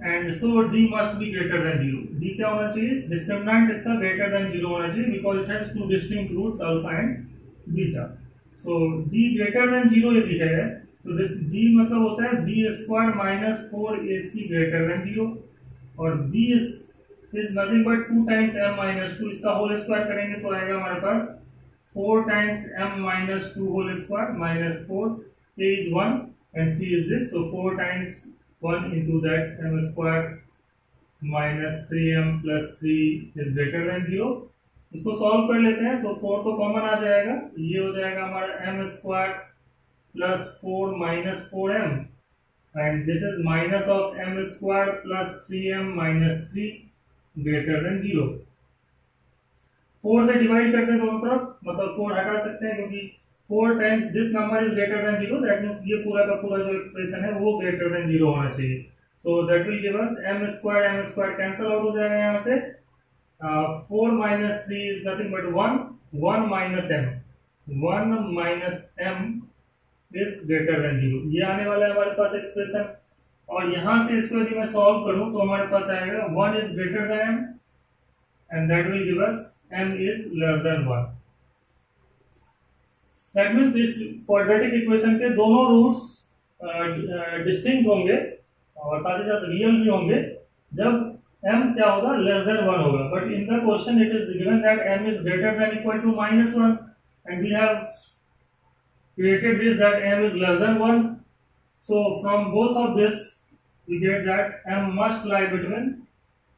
and so d must be greater than 0। d क्या होना चाहिए, डिस्क्रिमिनेंट इसका greater than 0 होना चाहिए, because it has two distinct roots alpha and beta। so d greater than 0 यदि है तो this d मतलब होता है b square minus 4ac greater than 0, और b is nothing but 2 times m minus 2, इसका होल स्क्वायर करेंगे तो आएगा हमारे पास 4 times m minus 2 whole square minus 4, a is 1 and c is this, so 4 times 1 into that m square minus 3m plus 3 is greater than 0। इसको सॉल्व कर लेते हैं तो 4 तो कॉमन आ जाएगा, ये हो जाएगा हमारा m square plus 4 minus 4m and this is minus of m square plus 3m minus 3 greater than 0। 4 से डिवाइड करते हैं दोनों तरफ, मतलब 4 हटा सकते हैं क्योंकि 4 times this number is greater then 0, that means ये पूरा का पूरा जो एक्सप्रेशन है वो ग्रेटर देन 0 होना चाहिए। So that will give us m square cancel out हो जाएगा यहाँ से, 4 minus 3 is nothing but 1 minus m, 1 minus m is greater then 0, ये आने वाला है हमारे पास एक्सप्रेशन। और यहाँ से इसको यदि मैं सॉल्व करूँ तो हमारे पास आएगा 1 is greater then m and that will give us m is less than 1। That means इस क्वाड्रेटिक इक्वेशन के दोनों रूट्स डिस्टिंक्ट होंगे और साथ ही साथ रियल भी होंगे जब m क्या होगा, लेस देन 1 होगा। But in the question it is given that m is greater than equal to -1 and we have created this that m is less than 1। So from both of this we get that m must lie between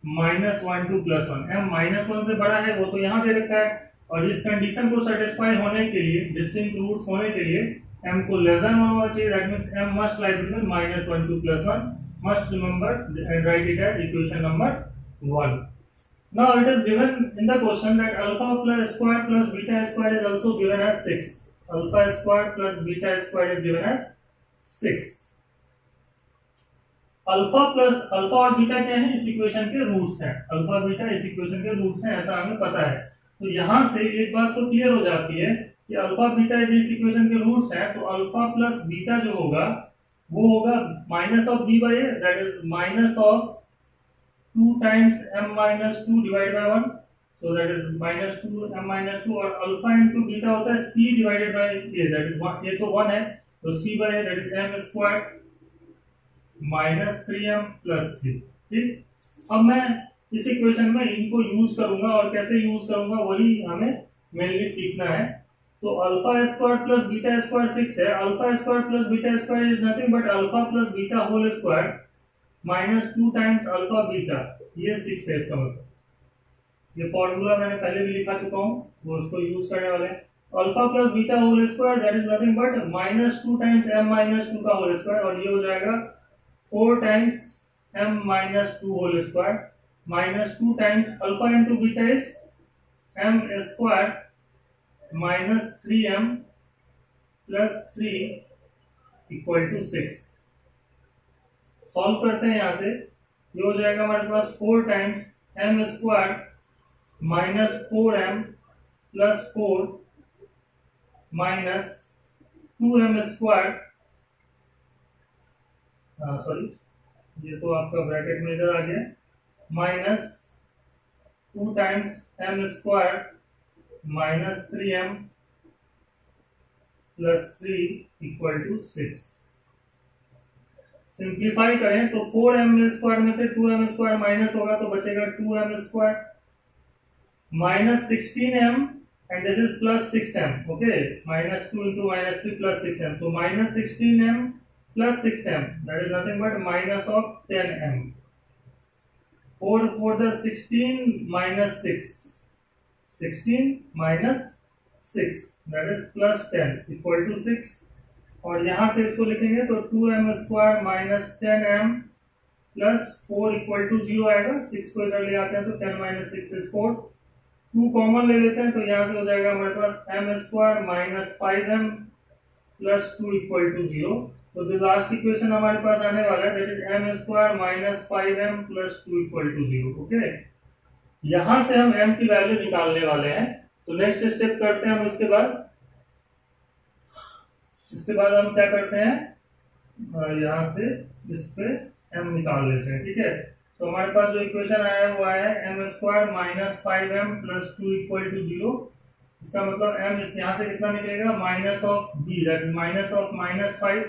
-1 to +1। m -1 से बड़ा है वो तो यहाँ दे रखा है, और इस कंडीशन को सेटिस्फाई होने के लिए, डिस्टिंक्ट रूट्स होने के लिए m को लेस देन 1 होना चाहिए, that means m must lie between -1 to +1। Must remember and write it as equation number 1। Now it is given in the question that alpha square plus beta square is also given as 6। Alpha square plus beta square is given as 6। Alpha और बीटा क्या है, इस इक्वेशन के रूट्स हैं, अल्फा बीटा इस इक्वेशन के रूट्स हैं, ऐसा हमें पता है। तो यहाँ से एक बात तो क्लियर हो जाती है कि अल्फा बीटा यदि इस इक्वेशन के रूट्स हैं तो अल्फा प्लस बीटा जो होगा वो होगा minus of b by a, that is minus of 2 times m minus 2 divide by 1, so that is minus 2 m minus 2, और अल्फा इंटू बीटा होता है c divided by a, that is ये तो 1 है तो c by a, that is m square minus 3m plus 3। ठीक, अब मैं इस इक्वेशन में इनको यूज करूंगा, और कैसे यूज करूंगा वही हमें मेनली सीखना है। तो alpha square plus beta square 6 है, alpha square plus beta square is nothing but alpha plus beta whole square minus 2 times alpha beta, ये 6 है इसका मतलब। ये फॉर्मूला मैंने पहले भी लिखा चुका हूँ, वो उसको यूज करने वाले हैं। Alpha plus beta whole square that is nothing but minus 2 times m minus 2 का होल स्क्वायर, और ये हो जाएगा 4 times m minus 2 whole square minus 2 times alpha into beta is m square minus 3m plus 3 equal to 6। Solve करते हैं यहाँ से, ये हो जाएगा हमारे पास 4 times m square minus 4m plus 4 minus 2m square, sorry ये तो आपका ब्रैकेट में इधर आ गया, minus 2 times m square minus 3m plus 3 equal to 6। Simplify करें तो 4m स्क्वायर में से 2m स्क्वायर माइनस होगा तो बचेगा 2m square minus 16m and this is plus 6m, okay, minus 2 into minus 3 plus 6m, so minus 16m plus 6m, that is nothing but minus of 10m। 4 4 the 16 minus 6, 16 minus 6, that is plus 10 equal to 6। और यहां से इसको लिखेंगे तो 2m square minus 10m plus 4 equal to 0 आएगा। 6 को इधर ले आते हैं तो 10 माइनस 6 इज 4, 2 कॉमन ले लेते हैं तो यहाँ से हो जाएगा हमारे पास m square minus 5m plus 2 equal to 0। तो जो लास्ट इक्वेशन हमारे पास आने वाला है that is m square minus 5m plus 2 equal to 0, okay. यहाँ से हम m की वैल्यू निकालने वाले हैं, तो नेक्स्ट स्टेप करते हैं हम। इसके बाद हम क्या करते हैं, यहाँ से इस पे m निकाल लेते हैं, ठीक है। तो हमारे पास जो इक्वेशन आया है वो आया है m square minus 5m plus 2 equal to 0। इसका मतलब m इस यहाँ से कितना निकलेगा, minus of b that is minus of minus 5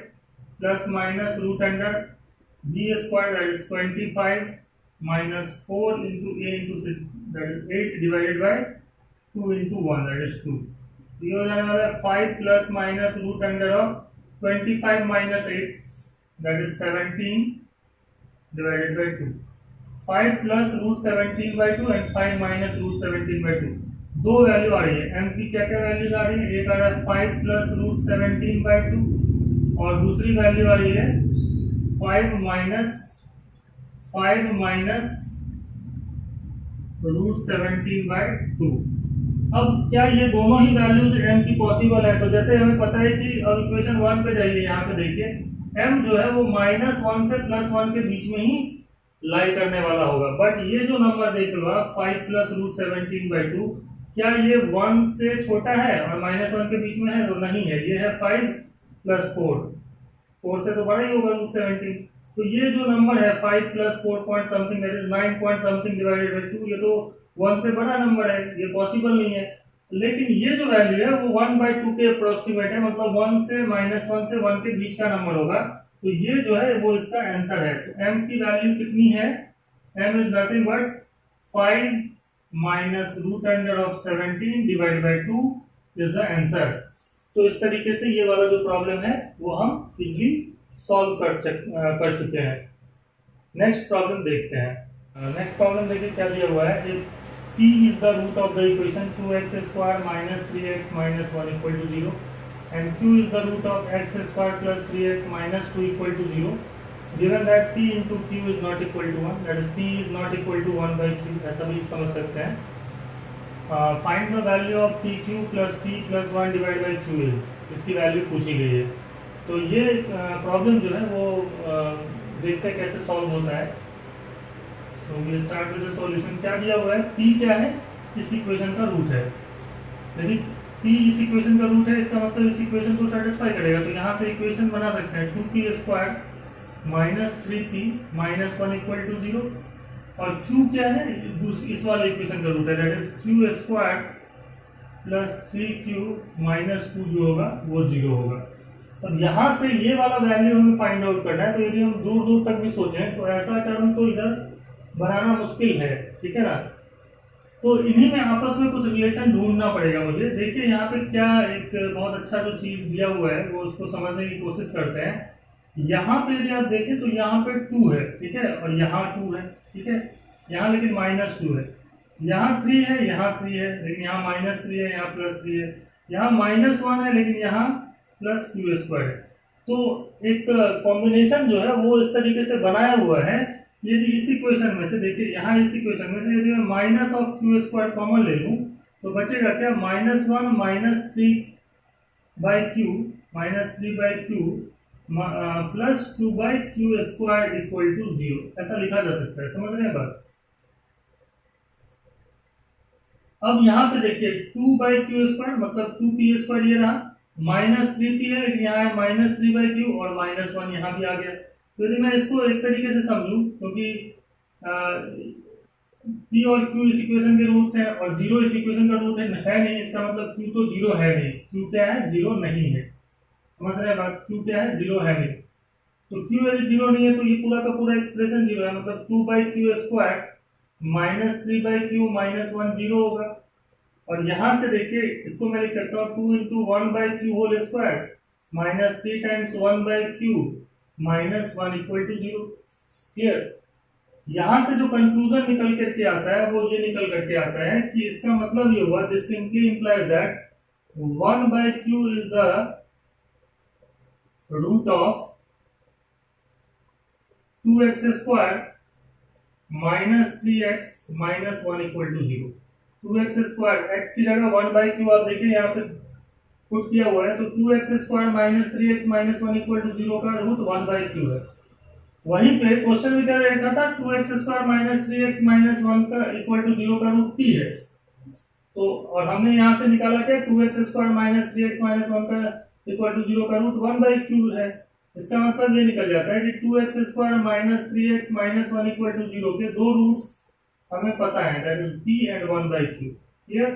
plus minus root under b square that is 25 minus 4 into a into 6 that is 8 divided by 2 into 1 that is 2। ये हो जाने वाला है 5 plus minus root under of 25 minus 8 that is 17 divided by 2। 5 plus root 17 by 2 and 5 minus root 17 by 2। दो वैल्यू आ रही है, m की क्या क्या वैल्यूज आ रही है, एक आ रहा है 5 प्लस रूट 17 बाय 2 और दूसरी वैल्यू आ रही है 5 माइनस रूट 17 बाय 2। अब क्या ये दोनों ही वैल्यूज m की पॉसिबल है, तो जैसे हमें पता है कि अब इक्वेशन 1 पे जाइए, यहाँ पे देखिए m जो है वो -1 से +1 के बीच में ही लाई करने वाला होगा। बट ये जो नंबर देख लो आप 5 प्लस रूट 17 बाई 2, क्या ये 1 से छोटा है और -1 के बीच में है, तो नहीं है, ये है 5 प्लस 4 से तो बड़ा ही होगा रूट 17। तो ये जो नंबर है 5 plus 4 point something that is 9 point something divided by 2, ये तो 1 से बड़ा नंबर है, ये पॉसिबल नहीं है। लेकिन ये जो वैल्यू है वो 1/2 के अप्रोक्सीमेट है, मतलब 1 से -1 के बीच का नंबर होगा। तो ये जो है वो इसका आंसर है। तो m की वैल्यू कितनी है, m is nothing but 5 minus root under of 17 divide by 2 is the answer. तो इस तरीके से ये वाला जो प्रॉब्लम है वो हम इजीली सॉल्व कर चुके हैं। नेक्स्ट प्रॉब्लम देखते हैं। नेक्स्ट प्रॉब्लम देखिए क्या दिया हुआ है, p is the root of the equation 2x square minus 3x minus 1 equal to 0 and q is the root of x square plus 3x minus 2 equal to 0, given that p into q is not equal to 1, that is p is not equal to 1 by q, ऐसा भी समझ सकते हैं। Find the value of P Q plus P plus 1 divide by Q is, इसकी वैल्यू पूछी गई है। तो ये प्रॉब्लम जो है वो देखते हैं कैसे सॉल्व होता है। तो we start with the solution. क्या दिया हुआ है, p क्या है, इस इक्वेशन का रूट है। यदि p इस इक्वेशन का रूट है, इसका मतलब इस इक्वेशन को सेटिस्फाई करेगा। तो यहाँ से इक्वेशन बना सकते हैं 2p square minus 3p minus 1 equal to 0, और q क्या है, इस वाले इक्वेशन का रूट है, that is q square plus 3q minus 2 जो होगा वो 0 होगा। अब यहाँ से ये वाला वैल्यू हमें फाइंड आउट करना है। तो यदि हम दूर दूर तक भी सोचें तो ऐसा टर्म तो इधर बनाना मुश्किल है, ठीक है ना। तो इन्हीं में आपस में कुछ रिलेशन ढूंढना पड़ेगा मुझे। देखिए यहाँ पे क्या एक बहुत अच्छा जो चीज दिया हुआ है वो उसको समझने की कोशिश करते हैं। यहाँ पे यदि आप देखें तो यहाँ पे 2 है, ठीक है, और यहाँ 2 है, ठीक है, यहाँ लेकिन -2 है, यहाँ 3 है, यहाँ 3 है, लेकिन यहाँ -3 है, यहाँ +3 है, यहाँ -1 है, लेकिन यहाँ प्लस q स्क्वायर है। तो एक कॉम्बिनेशन जो है वो इस तरीके से बनाया हुआ है यदि इस इक्वेशन में से देखिए, यहाँ इस इक्वेशन में से यदि मैं minus of Q square common ले लूँ तो बचेगा क्या, -1 -3/q plus 2/q square equal to 0, ऐसा लिखा जा सकता है। समझ रहे हैं बात? अब यहाँ पे देखिए 2/q स्क्वायर मतलब 2p स्क्वायर ये रहा, -3p है लेकिन यहाँ है -3/q और -1 यहाँ भी आ गया। तो यदि मैं इसको एक तरीके से समझूं, क्योंकि p और q इस इक्वेशन के रूट्स हैं और 0 इस इक्वेशन का रूट है नहीं, इसका मतलब q तो 0 है नहीं। q क्या है, 0 नहीं है। समझ रहे हैं बात? q क्या है, 0 है नहीं। तो q यदि 0 नहीं है तो ये पूरा का पूरा एक्सप्रेशन 0 है, मतलब 2/q स्क्वायर -3/q -1 0 होगा। और यहाँ से देखिए इसको मैं लिख सकता हूँ 2 × 1/q whole square -3 times 1/q -1 equal to 0। Clear? यहाँ से जो कंक्लूजन निकल करके आता है वो ये निकल करके आता है कि इसका मतलब ये हुआ, this simply implies that 1/q is the root of 2x square -3x -1 equal to 0। 2x square, x की जगह 1/q आप देखिए यहाँ पे पुट किया हुआ है, तो 2x square -3x -1 equal to 0 का रूट 1/q है। वहीं पे क्वेश्चन में क्या देखा था, 2x स्क्वायर -3x -1 का इक्वल टू 0 का रूट p है। तो और हमने यहाँ से निकाला क्या, 2x स्क्वायर -3x -1 का इक्वल टू 0 का रूट 1/q है। इसका मतलब ये निकल जाता है कि 2x square -3x -1 equal to 0 के दो रूट्स हमें पता है, that is p and 1/q। Clear?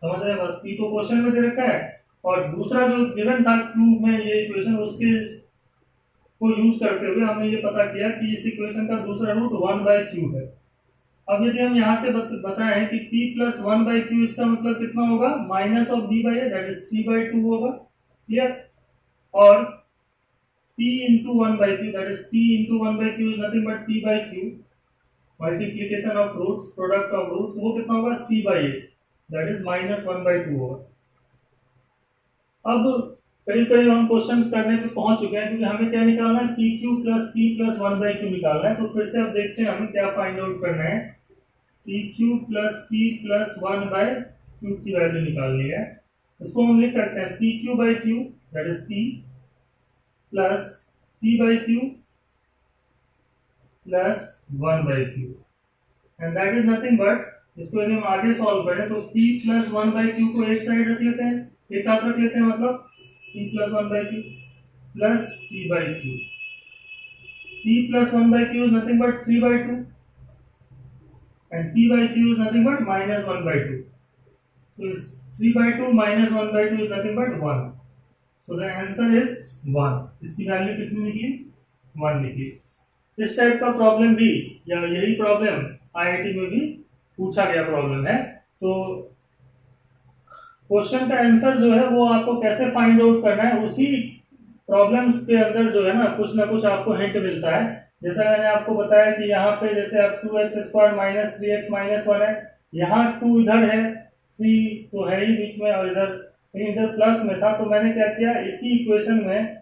समझ रहे हैं बात? p तो क्वेश्चन में दे रखा है और दूसरा जो गिवन था q में ये इक्वेशन, उसके को यूज करते हुए हमने ये पता किया कि इस इक्वेशन का दूसरा रूट 1/q है। अब यदि हम यहाँ से बताएं कि p प्लस 1/q, इसका मतलब कितना होगा, minus of b/a that is 3/2 होगा। क्लियर? और p into 1/q that is p into 1/q is nothing but p/q, multiplication of roots, product of roots, वो कितना होगा, c/a दैट इज -1/2 होगा। अब करीब करीब हम क्वेश्चंस करने पे पहुंच चुके हैं, क्योंकि हमें क्या निकालना है, pq plus p plus 1/q निकालना है। तो फिर से अब देखते हैं हमें क्या फाइंड आउट करना है। pq plus p plus 1/q की वैल्यू निकालनी है। इसको हम लिख सकते हैं pq/q that is p plus p/q plus 1/q and that is nothing but, इसको यदि हम आगे सॉल्व करें तो p प्लस 1/q को एक साइड रख लेते हैं, एक साथ रख लेते हैं, मतलब p plus 1/q plus p/q। p plus 1/q is nothing but 3/2 and p/q is nothing but -1/2. So 3/2 minus 1/2 is nothing but 1. So the answer is 1. इसकी वैल्यू कितनी निकली, 1 निकली। इस टाइप का प्रॉब्लम भी, या यही प्रॉब्लम आईआईटी में भी पूछा गया प्रॉब्लम है। तो क्वेश्चन का आंसर जो है वो आपको कैसे फाइंड आउट करना है, उसी प्रॉब्लम्स के अंदर जो है ना कुछ आपको हिंट मिलता है। जैसा मैंने आपको बताया कि यहाँ पे जैसे अब 2x स्क्वायर -3x -1 है, यहाँ 2 इधर है, 3 तो है ही बीच में, और इधर प्लस में था। तो मैंने क्या किया, इसी इक्वेशन में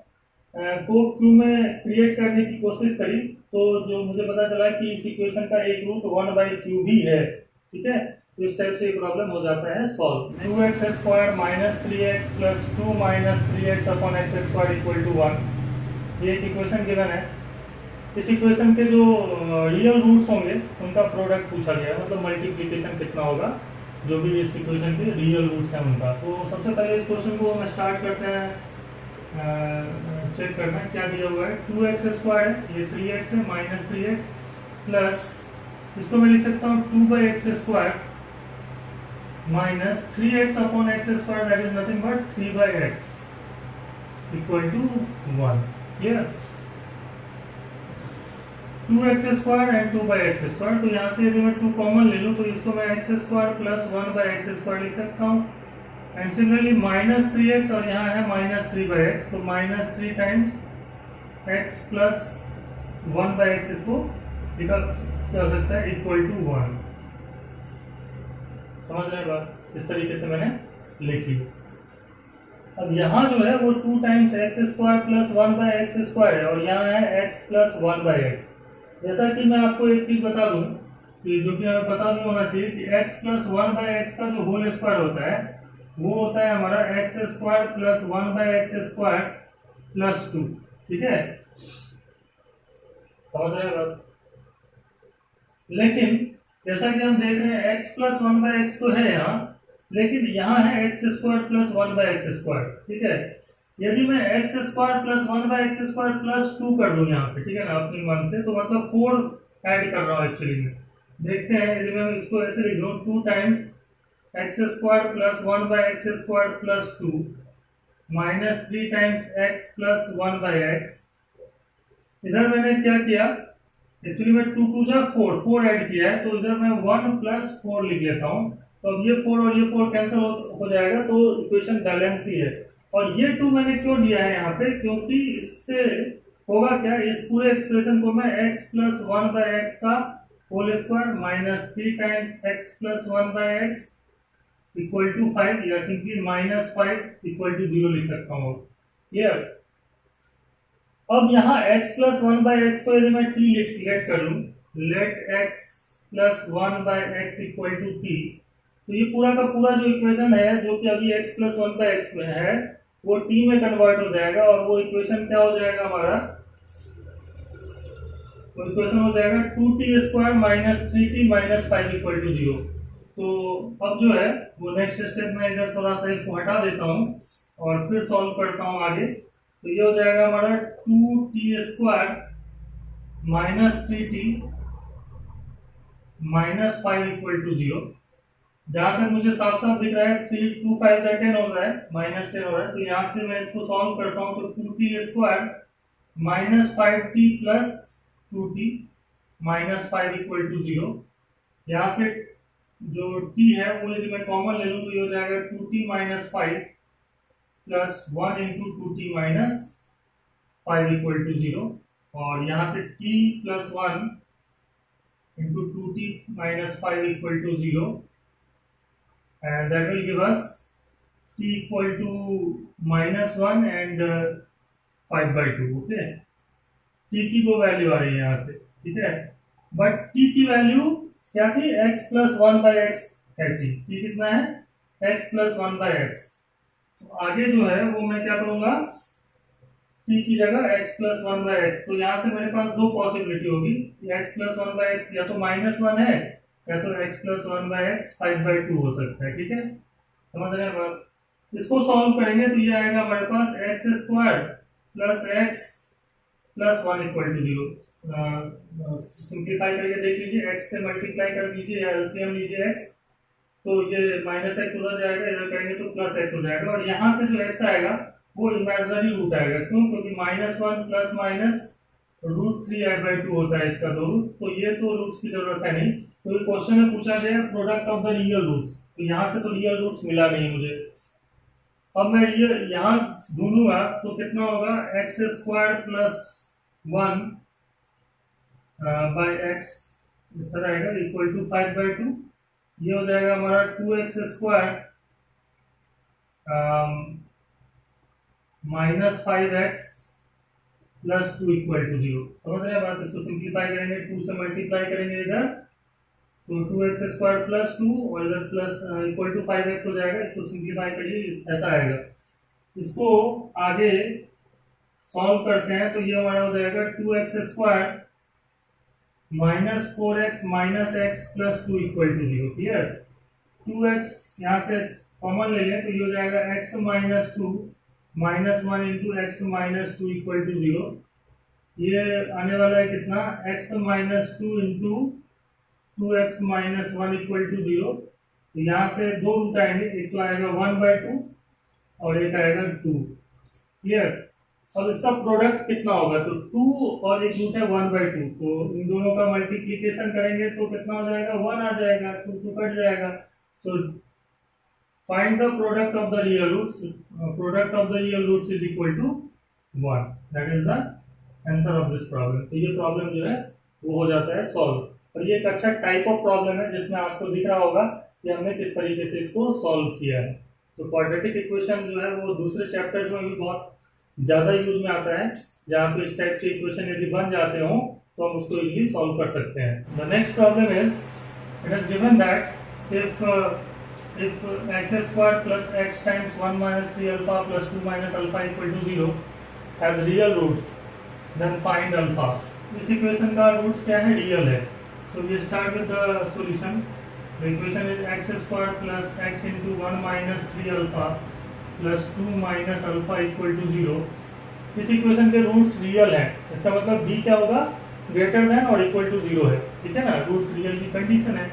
को क्यू में क्रिएट करने की कोशिश करी, तो जो मुझे पता चला कि इस इक्वेशन का एक रूट 1/q भी है। ठीक है, तो इस टाइप से ये प्रॉब्लम हो जाता है solve. 2x square -3x plus 2 -3x upon x square equal to 1, ये एक इक्वेशन गिवन है। इस इक्वेशन के जो रियल रूट्स होंगे उनका प्रोडक्ट पूछा गया है, मतलब मल्टीप्लीकेशन कितना होगा जो भी इस इक्वेशन के रियल रूट्स हैं उनका। तो सबसे पहले इस क्वेश्चन को हम स्टार्ट करते हैं, चेक करना है क्या दिया हुआ है। 2x स्क्वायर है, ये 3x है, -3x प्लस, इसको मैं लिख सकता हूँ 2/x square minus 3x upon x square that is nothing but 3/x equal to 1। Clear? 2x square and 2/x square, तो यहाँ से यदि मैं 2 कॉमन ले लूँ तो इसको मैं x square plus 1/x square लिख सकता हूँ। एंड सिमिलरली -3x और यहाँ है -3/x, तो -3 टाइम्स x प्लस 1/x इसको लिखा जा सकता है इक्वल टू 1। समझ रहे हैं बात? इस तरीके से मैंने लिख ली। अब यहाँ जो है वो 2 times x square plus 1/x square है, और यहाँ है x प्लस 1/x। जैसा कि मैं आपको एक चीज बता दूं कि जो कि हमें पता नहीं होना चाहिए कि x plus one by x का जो होल स्क्वायर होता है वो होता है हमारा x square plus one by x square plus to. ठीक है, समझ रहे हैं बात? लेकिन जैसा कि हम देख रहे हैं x plus one by x तो है यहाँ, लेकिन यहाँ है x square plus one by x square. ठीक है, यदि मैं x square plus one by x square plus to कर दूं यहाँ पे, ठीक है ना, अपनी मन से, तो मतलब फोर ऐड कर रहा हूँ एक्चुअली में। देखते हैं, यदि मैं इसको ऐसे लिख दूँ, two times x square plus one by x square plus to minus three times x plus one by x. इधर मैंने क्या किया, एक्चुअली में टू टू जा फोर, फोर ऐड किया है, तो इधर मैं वन प्लस फोर लिख लेता हूँ। तो अब ये फोर और ये फोर कैंसिल हो जाएगा, तो इक्वेशन बैलेंस ही है। और ये टू मैंने क्यों दिया है यहाँ पे, क्योंकि इससे होगा क्या, इस पूरे एक्सप्रेशन को मैं x plus one by x का whole square minus three times x plus one by x equal to five, या simply minus five equal to zero लिख सकता हूँ। क्लियर? अब यहाँ x plus one by x को यदि मैं t लेट कर लूँ, let x plus one by x equal to t, तो ये पूरा का पूरा जो इक्वेशन है, जो कि अभी x plus one by x में है, वो t में कन्वर्ट हो जाएगा, और वो इक्वेशन क्या हो जाएगा हमारा, वो इक्वेशन हो जाएगा two t square minus three t minus five equal to zero. तो अब जो है वो नेक्स्ट स्टेप में इधर थोड़ा सा इसको हटा देता हूँ और फिर सॉल्व करता हूँ आगे। तो ये हो जाएगा हमारा two t square minus three t minus five equal to zero. जहां तक मुझे साफ साफ दिख रहा है, थ्री टू फाइव जा टेन हो रहा है, माइनस टेन हो रहा है, तो यहाँ से मैं इसको सॉल्व करता हूँ। तो two t square minus five t plus two t minus five equal to zero. यहाँ से जो t है वो यदि मैं कॉमन ले लूँ तो ये हो जाएगा two t minus five plus one into two t minus five equal to zero. और यहाँ से t plus one into two t minus five equal to zero, and that will give us t equal to minus one and five by two. Okay, t की दो वैल्यू आ रही है यहाँ से, ठीक है, बट t की वैल्यू क्या थी, x plus one by x है थी। t कितना है, x plus one by x. तो आगे जो है वो मैं क्या करूंगा, t की जगह x plus one by x. तो यहाँ से मेरे पास दो पॉसिबिलिटी होगी, x plus one by x या तो माइनस वन है, या तो x plus one by x five by to हो सकता है। ठीक है, समझ रहे हैं बात? इसको सॉल्व करेंगे तो ये आएगा हमारे पास x square plus x plus one equal to zero. Simplify करके देख लीजिए, x से मल्टीप्लाई कर दीजिए या एलसीएम लीजिए x, तो ये माइनस एक्स उधर जाएगा, इधर करेंगे तो प्लस एक्स हो जाएगा। और यहाँ से जो x आएगा वो इमेजिनरी रूट आएगा। क्यों? क्योंकि minus one plus minus root three i by two होता है इसका दो रूट, तो ये तो रूट्स की जरूरत है नहीं। तो क्वेश्चन में पूछा गया product of the real roots, तो यहाँ से तो रियल रूट्स मिला नहीं मुझे। अब मैं ये यहाँ ढूंढूंगा तो कितना होगा, x square plus one by x इस तरह आएगा equal to five by two. ये हो जाएगा हमारा two x square minus five x plus two equal to zero. समझ रहे हैं बात? इसको सिंप्लीफाई करेंगे, टू से मल्टीप्लाई करेंगे इधर, तो two x square plus two और इधर plus equal to five x हो जाएगा। इसको सिंप्लीफाई करिए, ऐसा आएगा। इसको आगे सॉल्व करते हैं तो ये हमारा हो जाएगा two x square minus four x minus x plus two equal to zero. Clear? Two x यहाँ से कॉमन ले लें तो ये हो जाएगा x minus two minus one into x minus two equal to zero. ये आने वाला है कितना, x minus two into two x minus one equal to zero. तो यहाँ से दो रूट आएंगे, एक तो आएगा वन बाई टू और एक आएगा टू। क्लियर? और इसका प्रोडक्ट कितना होगा, तो टू और एक रूट है वन बाई टू, तो इन दोनों का मल्टीप्लीकेशन करेंगे तो कितना हो जाएगा, वन आ जाएगा, टू टू कट जाएगा। So find the product of the real roots, product of the real roots is equal to one. That is the answer of this problem. तो ये प्रॉब्लम जो है वो हो जाता है सॉल्व। और ये एक अच्छा टाइप ऑफ प्रॉब्लम है जिसमें आपको दिख रहा होगा कि हमने किस तरीके से इसको सॉल्व किया है। तो क्वाड्रेटिक इक्वेशन जो है वो दूसरे चैप्टर्स में भी बहुत ज़्यादा यूज में आता है, जहाँ पे इस टाइप के इक्वेशन यदि बन जाते हो तो हम उसको इजीली सॉल्व कर सकते हैं। The next problem is it is given that if x square plus x times 1 minus 3 alpha plus 2 minus alpha equal to 0 has real roots, then find alpha। इस इक्वेशन का रूट्स क्या है, रियल है। So we start with the solution. The equation is x square plus x into 1 minus 3 alpha plus 2 minus alpha equal to 0। इस इक्वेशन के रूट्स रियल हैं, इसका मतलब b क्या होगा, ग्रेटर देन और इक्वल टू 0 है, ठीक है ना। रूट्स रियल की कंडीशन है।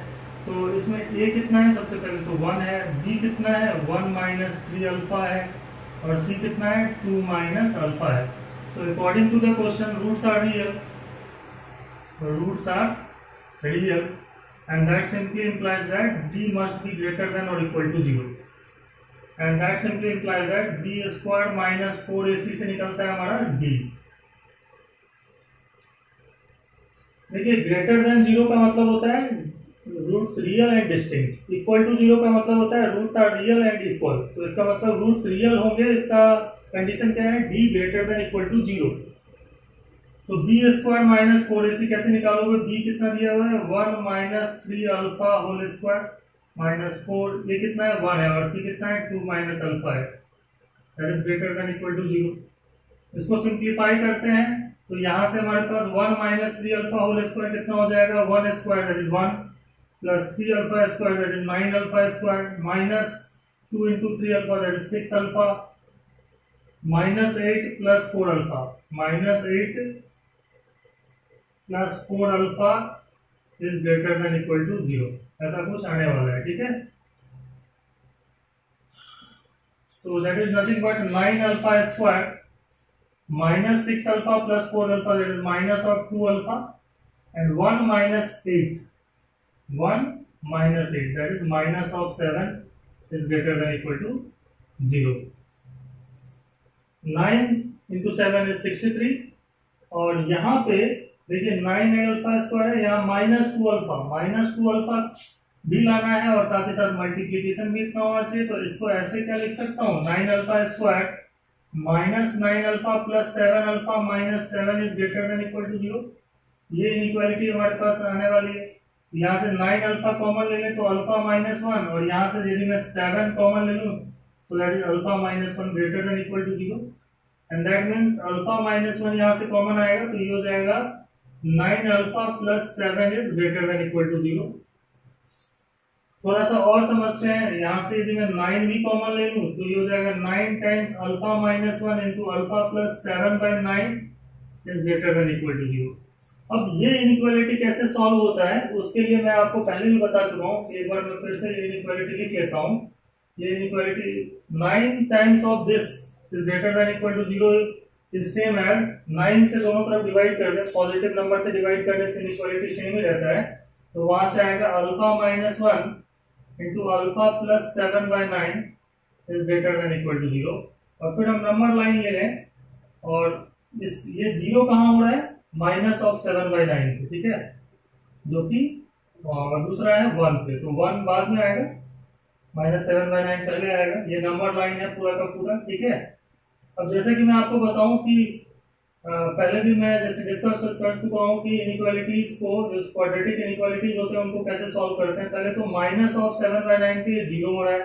तो इसमें a कितना है, सबसे पहले तो 1 है, b कितना है 1 माइनस 3 अल्फा है, और c कितना है 2 माइनस अल्फा है। So according to the question roots are real, and that simply implies that d must be greater than or equal to 0, and that simply implies that b square minus 4ac से निकलता है हमारा d। देखिए ग्रेटर देन 0 का मतलब होता है roots real and distinct, equal to 0 का मतलब होता है roots are real and equal. तो इसका मतलब रूट्स रियल होंगे, इसका कंडीशन क्या है, d greater than equal to 0। तो b स्क्वायर माइनस 4ac कैसे निकालोगे, b कितना दिया हुआ है 1 minus 3 alpha whole square minus 4, ये कितना है 1 है, और c कितना है 2 माइनस अल्फा है, that is greater than equal to 0। इसको सिंप्लीफाई करते हैं तो यहाँ से हमारे पास 1 माइनस 3 अल्फा होल स्क्वायर कितना हो जाएगा, 1 square that is 1 plus 3 alpha square that is 9 alpha square minus 2 into 3 alpha that is 6 alpha minus 8 plus 4 alpha, minus 8 plus 4 alpha is greater than equal to 0। ऐसा कुछ आने वाला है, ठीक है। सो that is nothing but 9 alpha square minus 6 alpha plus 4 alpha, that is minus of 2 alpha, and 1 minus 8, 1 minus 8, that is minus of 7 is greater than equal to 0। 9 into 7 is 63, और यहाँ पे देखिए 9 अल्फा स्क्वायर है, यहाँ माइनस टू अल्फा भी लाना है, और साथ ही साथ मल्टीप्लीकेशन भी इतना होना चाहिए। तो इसको ऐसे क्या लिख सकता हूँ, 9 alpha square minus 9 alpha plus 7 alpha minus 7 is greater than equal to 0। ये इनइक्वालिटी हमारे पास आने वाली है। यहाँ से 9 अल्फा कॉमन ले लें तो अल्फा माइनस 1, और यहाँ से यदि मैं 7 कॉमन ले लूँ तो that is alpha minus 1 greater than equal to 0, and that means alpha minus 1 यहाँ से कॉमन आएगा तो ये हो जाएगा 9 alpha plus 7 is greater than equal to 0। थोड़ा सा और समझते हैं, यहाँ से यदि मैं 9 भी कॉमन ले लूँ तो ये हो जाएगा 9 times alpha minus 1 into alpha plus 7 by 9 is greater than equal to 0। अब ये इनइक्वालिटी कैसे सॉल्व होता है उसके लिए मैं आपको पहले भी बता चुका हूँ, एक बार मैं फिर से ये इनइक्वालिटी लिख लेता हूँ। ये inequality 9 times of this is greater than equal to 0 is same as 9 से दोनों तरफ डिवाइड कर दे, पॉजिटिव नंबर से डिवाइड करने से इनइक्वालिटी सेम ही रहता है। तो वहां से आएगा alpha minus 1 into alpha plus 7 by 9 is greater than equal to 0। और फिर हम नंबर लाइन ले लें, और ये 0 कहाँ हो रहा है, माइनस ऑफ 7 बाई 9 पे, ठीक है, जो कि दूसरा है 1 पे, तो 1 बाद में आएगा, माइनस 7 बाई 9 पहले आएगा। ये नंबर लाइन है पूरा का पूरा, ठीक है। अब जैसे कि मैं आपको बताऊं कि पहले भी मैं जैसे डिस्कस कर चुका हूँ कि इनइक्वालिटीज को, जो क्वाड्रेटिक इनइक्वालिटीज होते हैं उनको कैसे सॉल्व करते हैं। पहले तो माइनस ऑफ 7 बाई 9 पे 0 हो रहा है,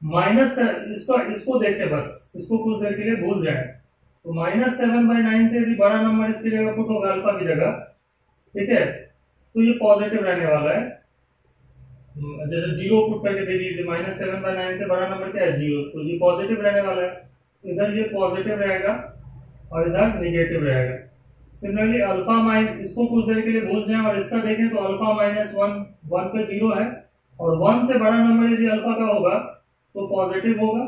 माइनस इसको देखें, बस इसको कुछ देर के लिए भूल जाए। तो माइनस 7 बाई 9 से यदि बड़ा नंबर इसकी जगह पुट होगा अल्फा की जगह, ठीक है, तो ये पॉजिटिव रहने वाला है। जैसे 0 पुट करके देखिए, माइनस 7 बाई 9 से बड़ा नंबर क्या है 0, तो ये पॉजिटिव रहने वाला है। इधर ये पॉजिटिव रहेगा और इधर नेगेटिव रहेगा। सिमिलरली अल्फा माइनस, इसको कुछ देर के लिए भूल जाएं और इसका देखें तो अल्फा माइनस 1 पे 0 है, और 1 से बड़ा नंबर यदि अल्फा का होगा तो पॉजिटिव होगा,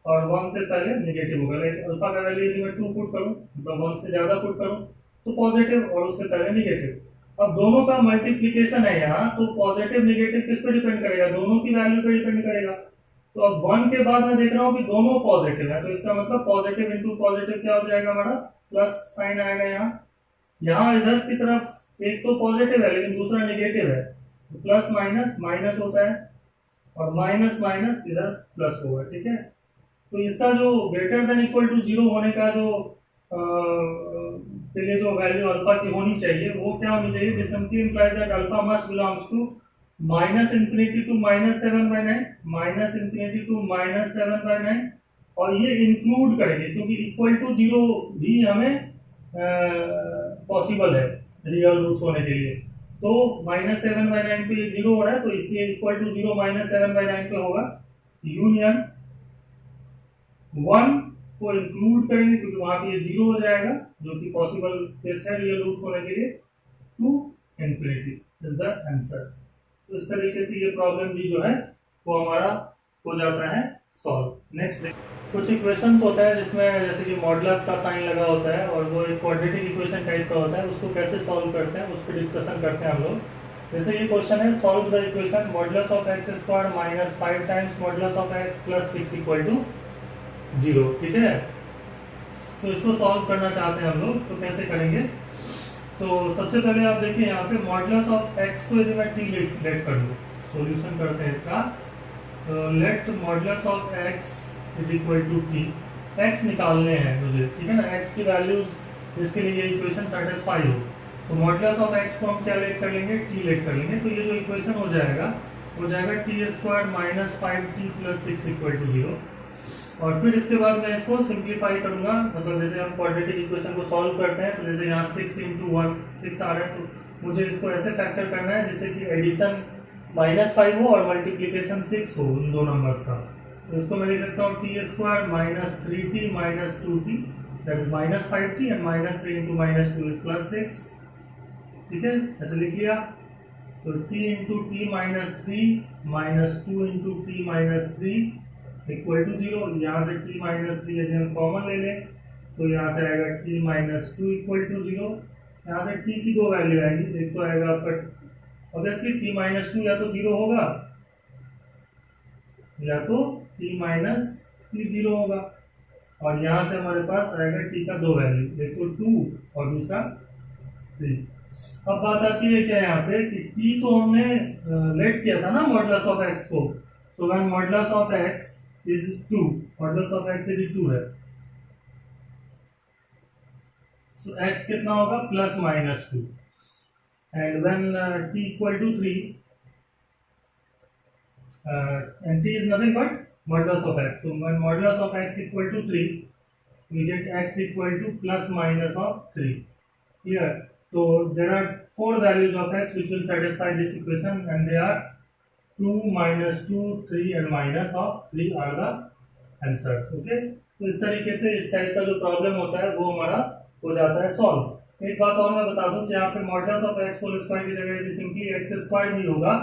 और 1 से पहले नेगेटिव होगा। लाइक अल्फा का वैल्यू यदि मैं 2 पुट करूं, मतलब 1 से ज्यादा पुट करूं तो पॉजिटिव और उससे पहले नेगेटिव। अब दोनों का मल्टीप्लीकेशन है यहाँ, तो पॉजिटिव नेगेटिव किस पे डिपेंड करेगा, दोनों की वैल्यू पे डिपेंड करेगा। तो अब 1 के बाद मैं देख रहा हूँ कि दोनों पॉजिटिव है, तो इसका मतलब पॉजिटिव इंटू पॉजिटिव क्या हो जाएगा हमारा, प्लस साइन आएगा। यहाँ इधर की तरफ एक तो पॉजिटिव है लेकिन दूसरा नेगेटिव है, तो प्लस माइनस माइनस होता है, और माइनस माइनस इधर प्लस होगा, ठीक है। तो इसका जो ग्रेटर देन इक्वल टू 0 होने का जो के लिए जो वैल्यू अल्फा की होनी चाहिए वो क्या होनी चाहिए? This simply implies that alpha must belongs to minus infinity to minus 7/9, minus infinity to minus 7/9, और ये इंक्लूड करेंगे क्योंकि इक्वल टू जीरो भी हमें पॉसिबल है रियल रूट्स होने के लिए। तो माइनस 7/9 पे ये जीरो हो रहा है, तो इसलिए इक्वल टू जीरो माइनस 7/9 पे होगा। यूनियन 1 को इंक्लूड करेंगे क्योंकि वहां पे ये जीरो हो जाएगा, जो कि पॉसिबल केस है रियल रूट्स होने के लिए, to infinity is the answer. तो इस तरीके से ये प्रॉब्लम भी जो है वो हमारा हो जाता है सॉल्व। नेक्स्ट कुछ इक्वेशंस होता है जिसमें जैसे कि मॉडुलस का साइन लगा होता है और वो एक क्वाड्रेटिक इक्वेशन टाइप का होता है, उसको कैसे सॉल्व करते हैं उस पर डिस्कशन करते हैं हम लोग। जैसे ये क्वेश्चन है, solve the equation modulus of x square minus 5 times modulus of x plus 6 equal to 0। ठीक है, तो इसको सॉल्व करना चाहते हैं हम लोग, तो कैसे करेंगे? तो सबसे पहले आप देखिए यहाँ पे मॉडुलस ऑफ एक्स को यदि मैं टी लेट कर लूँ, सॉल्यूशन करते हैं इसका। Let modulus of x is equal to t, x निकालने हैं मुझे, ठीक है ना, एक्स की वैल्यूज जिसके लिए ये इक्वेशन सेटिस्फाई हो। तो मॉडुलस ऑफ एक्स को हम क्या लेट कर लेंगे? टी लेट कर लेंगे। तो ये जो इक्वेशन हो जाएगा t square minus 5t plus 6 equal to 0। और फिर इसके बाद मैं इसको सिंप्लीफाई करूंगा, मतलब जैसे हम क्वाड्रेटिक इक्वेशन को सॉल्व करते हैं, तो जैसे यहाँ 6 इंटू 1 6 आ रहा है, तो मुझे इसको ऐसे फैक्टर करना है जिससे कि एडिशन -5 हो और मल्टीप्लीकेशन 6 हो उन दो नंबर्स का। तो इसको मैं लिख सकता हूँ t square minus 3t minus 2t, that is minus 5t, and minus 3 into minus 2 is plus 6। ठीक है, ऐसे लिख लिया। तो t into t minus 3 minus 2 into t minus 3 equal to 0। यहाँ से t माइनस 3 यदि हम कॉमन ले लें तो यहाँ से आएगा t माइनस 2 इक्वल टू 0। यहाँ से t की दो वैल्यू आएगी, एक तो आएगा आपका ऑब्वियसली t माइनस 2 या तो 0 होगा या तो t माइनस 3 0 होगा, और यहाँ से हमारे पास आएगा t का दो वैल्यू, एक तो 2 और दूसरा 3। अब बात आती है क्या यहाँ पे कि t तो हमने लेट किया था ना मॉडुलस ऑफ x को, so when modulus of x is 2, modulus of x यदि 2 है, सो x कितना होगा? Plus minus 2, and when t equal to 3 and t is nothing but modulus of x. So when modulus of x equal to 3, we get x equal to plus minus of 3. Here, so there are 4 values of x which will satisfy this equation, and they are 2, minus 2, 3 and minus of 3 are the answers. Okay, तो इस तरीके से इस टाइप का जो प्रॉब्लम होता है वो हमारा हो जाता है सॉल्व। एक बात और मैं बता दूं कि यहाँ पे modulus of x whole square की जगह यदि सिंपली x स्क्वायर भी होगा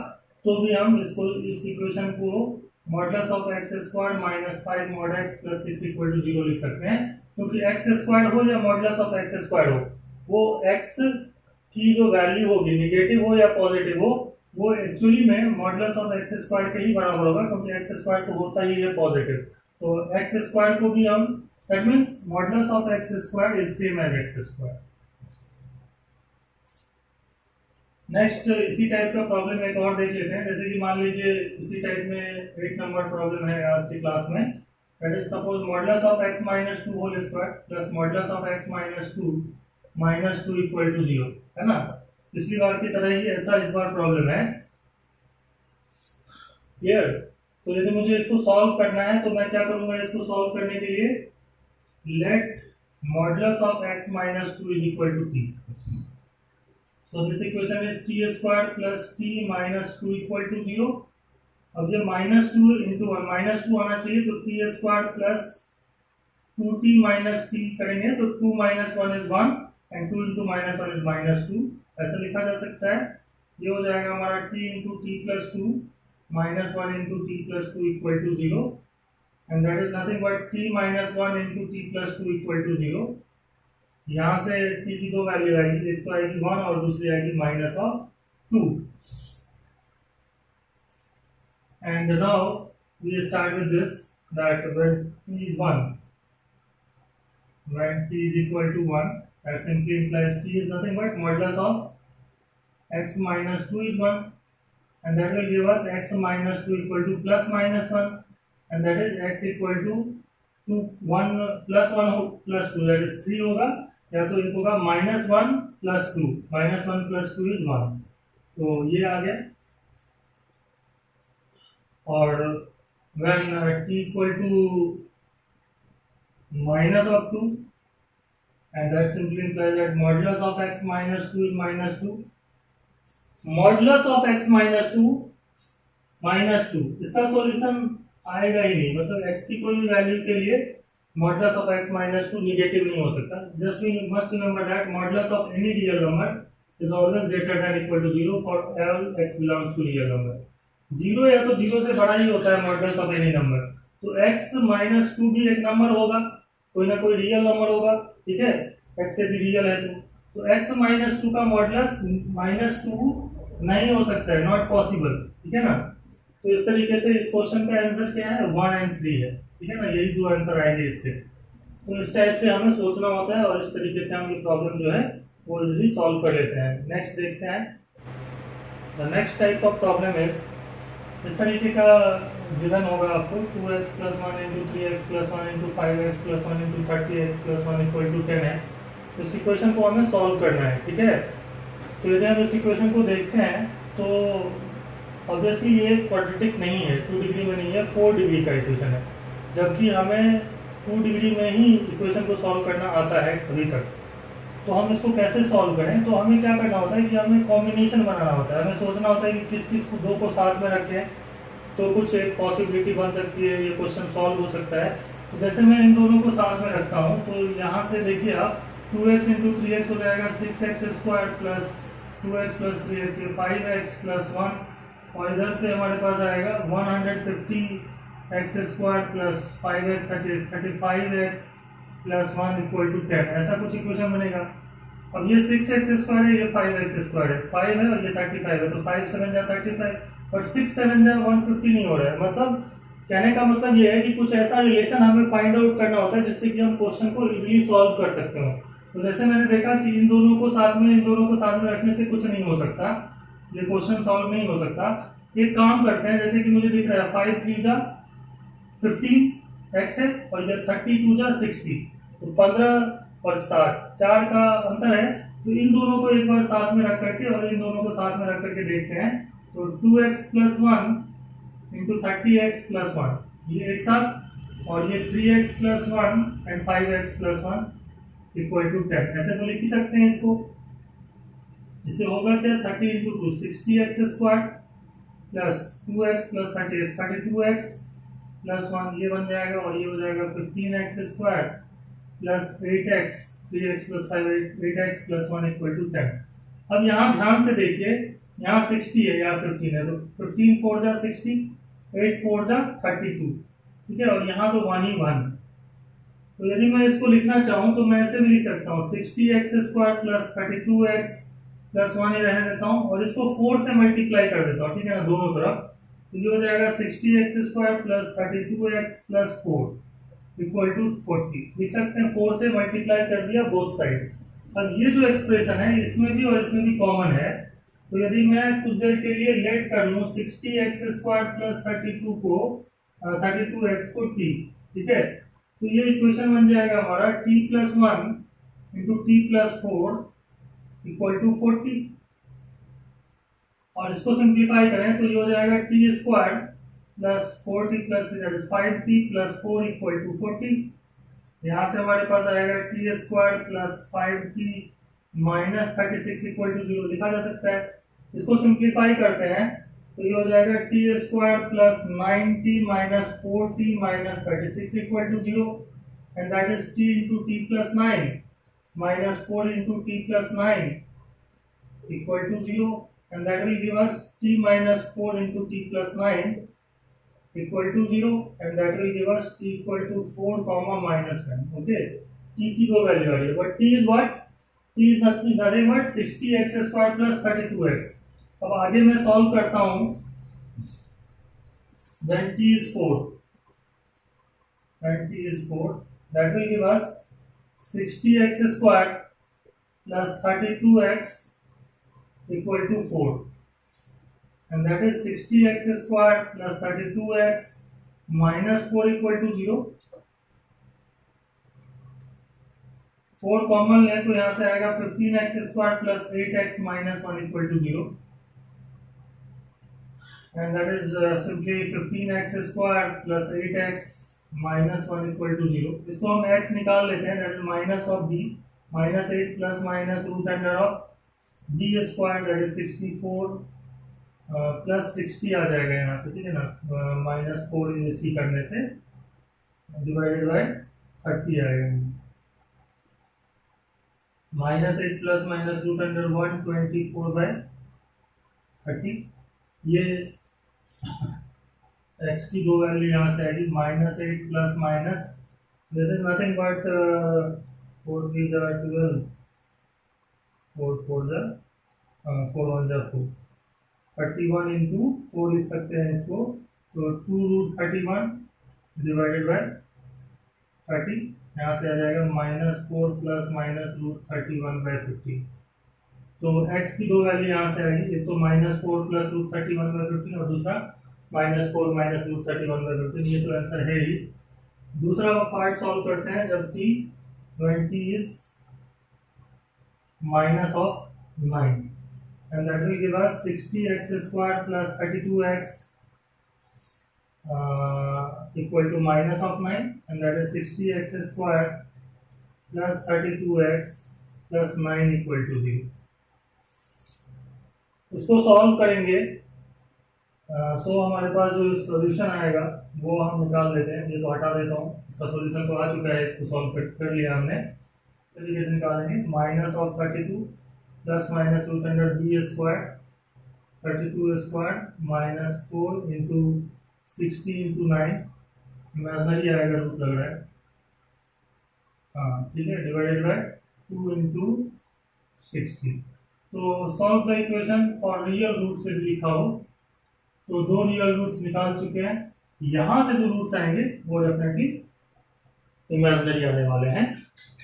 तो भी हम इसको इस इक्वेशन को modulus of x square minus 5 mod x plus 6 equal to 0 लिख सकते हैं, क्योंकि एक्स स्क्वायर हो या मॉडुलस ऑफ एक्स स्क्वायर हो, वो एक्स की जो वैल्यू होगी निगेटिव हो या पॉजिटिव हो, वो एक्चुअली में मॉडुलस ऑफ एक्स स्क्वायर के ही बराबर होगा, क्योंकि एक्स स्क्वायर तो होता ही है पॉजिटिव। तो एक्स स्क्वायर को भी हम, that means modulus of x square is same as x square. Next इसी टाइप का प्रॉब्लम एक और देख लेते हैं। जैसे कि मान लीजिए इसी टाइप में 8 नंबर प्रॉब्लम है आज की क्लास में, that is suppose modulus of x minus 2 whole square plus modulus of x minus 2 equal to 0, है ना। पिछली बार की तरह ही ऐसा इस बार प्रॉब्लम है। क्लियर? तो यदि मुझे इसको सॉल्व करना है तो मैं क्या करूंगा? इसको सॉल्व करने के लिए let modulus of x minus 2 is equal to t। So this equation is t square plus t minus 2 equal to 0। अब ये माइनस 2 इंटू 1, माइनस 2 आना चाहिए, तो t square plus 2t minus t करेंगे तो 2 minus 1 is 1 and 2 into minus 1 is minus 2, ऐसा लिखा जा सकता है। ये हो जाएगा हमारा t into t plus 2 minus 1 into t plus 2 equal to 0, and that is nothing but t minus 1 into t plus 2 equal to 0। यहाँ से t की दो वैल्यू आएगी, एक तो आएगी 1 और दूसरी आएगी minus of 2। And now we start with this that when t is 1, when t is equal to 1, that simply implies t is nothing but modulus of x minus 2 is 1, and that will give us x minus 2 equal to plus minus 1, and that is x equal to 1 plus 1 plus 2, that is 3 होगा, या तो एक होगा -1 + 2, -1 + 2 = 1, तो ये आ गया। और when t equal to -2, and that simply implies that modulus of x minus 2 is -2, modulus of x -2, इसका सॉल्यूशन आएगा ही नहीं, मतलब x की कोई भी वैल्यू के लिए modulus of x -2 नेगेटिव नहीं हो सकता। Just we must remember that modulus of any real number is always greater than equal to 0 for all x belongs to real number। 0 या तो 0 से बड़ा ही होता है modulus of any number, तो x -2 भी एक नंबर होगा, कोई ना कोई रियल नंबर होगा, ठीक है, x से भी रियल है तो x -2 का मॉडुलस -2 नहीं हो सकता है, नॉट पॉसिबल, ठीक है ना। तो इस तरीके से इस क्वेश्चन का आंसर क्या है, 1 और 3 है, ठीक है ना, यही दो आंसर आएंगे इसके। तो इस टाइप से हमें सोचना होता है और इस तरीके से हम ये प्रॉब्लम जो है वो इजीली सॉल्व कर लेते हैं। नेक्स्ट देखते हैं, the next type of problem is, इस तरीके का गिवन होगा आपको 2x + 1 × 3x + 1 × 5x + 1 × 30x + 1 = 10 है। तो इस इक्वेशन को हमें सॉल्व करना है, ठीक है। तो यदि हम इस इक्वेशन को देखते हैं तो ऑब्वियसली ये क्वाड्रेटिक नहीं है, 2 डिग्री में नहीं है, 4 डिग्री का इक्वेशन है, जबकि हमें 2 डिग्री में ही इक्वेशन को सॉल्व करना आता है अभी तक। तो हम इसको कैसे सॉल्व करें, तो हमें क्या करना होता है कि हमें कॉम्बिनेशन बनाना होता है, हमें सोचना होता है कि किस किस को दो को साथ में रखें तो कुछ एक पॉसिबिलिटी बन सकती है, ये क्वेश्चन सॉल्व हो सकता है। तो जैसे मैं इन दोनों को साथ में रखता हूँ तो यहाँ से देखिए आप 2x × 3x हो जाएगा 6x² + 2x + 3x, ये 5x + 1, और इधर से हमारे पास आएगा 150x² + 5x 35x + 1 = 10, ऐसा कुछ इक्वेशन बनेगा। अब ये 6x² है, ये 5x² है, 5 है और ये 35 है, तो 5 7 जा 35, और 6 7 जा 150 नहीं हो रहा है। मतलब कहने का मतलब ये है कि कुछ ऐसा रिलेशन हमें फाइंड आउट करना होता है जिससे कि हम क्वेश्चन को इजीली सॉल्व कर सकते हो। तो जैसे मैंने देखा कि इन दोनों को साथ में रखने से कुछ नहीं हो सकता, ये क्वेश्चन सॉल्व नहीं हो सकता। एक काम करते हैं, जैसे कि मुझे दिख रहा है 5 3 जा 15 x है और ये 32 जा 60, तो 15 और 60 4 का अंतर है, तो इन दोनों को एक बार साथ में रख करके और इन दोनों को साथ में रख करके देखते हैं। तो 2x + 1 × 30x + 1, ये एक साथ, और ये 3x + 1 एंड 5x + 1 = 10, ऐसे तो लिख ही सकते हैं इसको। इससे होगा क्या, 30 × 2 60x² + 2x + 30 32x + 1, ये बन जाएगा, और ये हो जाएगा 15x² + 8x 3x + 5 8x + 1 = 10। अब यहाँ ध्यान से देखिए, यहाँ 60 है, यहाँ 15 है, तो 15 4 जा 60, 8 4 जा 32, ठीक है, और यहाँ तो 1 ही 1। तो यदि मैं इसको लिखना चाहूँ तो मैं ऐसे भी लिख सकता हूँ 60x² + 32x + 1 ही रहने देता हूँ, और इसको 4 से मल्टीप्लाई कर देता हूँ, ठीक है ना, दोनों तरफ। तो ये हो जाएगा 60x² + 32x + 4 = 40, लिख सकते हैं, 4 से मल्टीप्लाई कर दिया बोथ साइड। अब ये जो एक्सप्रेशन है इसमें भी और इसमें भी कॉमन है, तो यदि मैं कुछ देर के लिए लेट कर लूँ 60x² + 32x को t, ठीक है, तो ये इक्वेशन बन जाएगा हमारा t + 1 × t + 4 = 40, और इसको सिंप्लीफाई करें तो ये हो जाएगा t² + 4t + 5t + 4 = 40। यहाँ से हमारे पास आएगा t² + 5t - 36 = 0, लिखा जा सकता है। इसको सिंप्लीफाई करते हैं तो ये हो जाएगा t² + 9t - 4t - 36 = 0, and that is t × t + 9 - 4 × t + 9 = 0, and that will give us t - 4 × t + 9 = 0, and that will give us t = 4, -9। okay, t की दो वैल्यू आ रही है, but t is what, t is nothing but 60x² + 32x। अब आगे मैं सॉल्व करता हूं, when t is 4, that will give us 60x² + 32x = 4, and that is 60x² + 32x - 4 = 0, 4 common ले तो यहाँ से आएगा 15x² plus 8x minus 1 equal to 0, and that is simply 15x² plus 8x minus 1 equal to 0। इसको हम x निकाल लेते हैं, that is minus of b, minus 8 plus minus root under of b square, that is 64 plus 60 आ जाएगा यहाँ पे, ठीक है ना, -4 AC करने से डिवाइडेड बाय 30 आएगा, -8 plus minus root under 124 by 30। ये x की दो वैल्यू यहाँ से आएगी, -8 plus minus, this is nothing but 4 3 जा 12, 4 4 जा 4 1 जा 4, 31 इंटू 4 लिख सकते हैं इसको, तो 2√31 डिवाइडेड बाय 30, यहाँ से आ जाएगा -4 प्लस माइनस √31 बाय 50। तो x की दो वैल्यू यहाँ से आएगी, एक तो -4 प्लस √31 बाय 50 और दूसरा -4 माइनस √31 बाय 50। ये तो आंसर है ही। दूसरा पार्ट सॉल्व करते हैं जब t 20 is minus of 9, and that will give us 60x² plus 32x equal to minus of 9, and that is 60x² plus 32x plus 9 equal to 0। इसको सॉल्व करेंगे तो हमारे पास जो सॉल्यूशन आएगा वो हम निकाल लेते हैं। ये तो हटा देता हूँ, इसका सॉल्यूशन तो आ चुका है, इसको सॉल्व कर लिया हमने। तरीके से निकालेंगे, minus of 32 plus minus root under b square, 32² minus 4 into 60 into 9, imaginary आएगा, रूट लग रहा है, हाँ ठीक है, डिवाइडेड बाय 2 इंटू 60। तो solve the equation for real root से लिखा हो तो दो रियल रूट्स निकाल चुके हैं, यहाँ से जो रूट्स आएंगे वो डेफिनेटली इमेजनरी आने वाले हैं,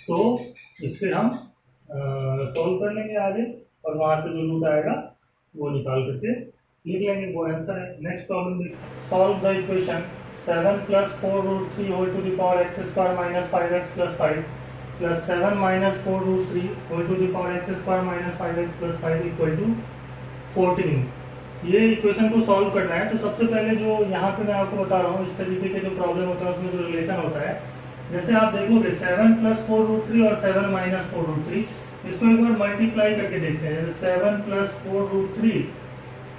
तो इससे हम सॉल्व कर लेंगे आगे, और वहां से जो रूट आएगा वो निकाल करके लिख लेंगे, वो आंसर है। Next problem, solve the equation 7 plus 4√3 whole to the power x² minus 5x plus 5 plus 7 minus 4√3 whole to the power x² minus 5x plus 5 equal to 14। ये इक्वेशन को सॉल्व करना है। तो सबसे पहले जो यहाँ पे मैं आपको बता रहा हूँ, इस तरीके के जो प्रॉब्लम होता है उसमें जो रिलेशन होता है, जैसे आप देखोगे 7 प्लस 4√3 और 7 माइनस 4√3, इसको एक बार मल्टीप्लाई करके देखते हैं। जैसे 7 प्लस 4√3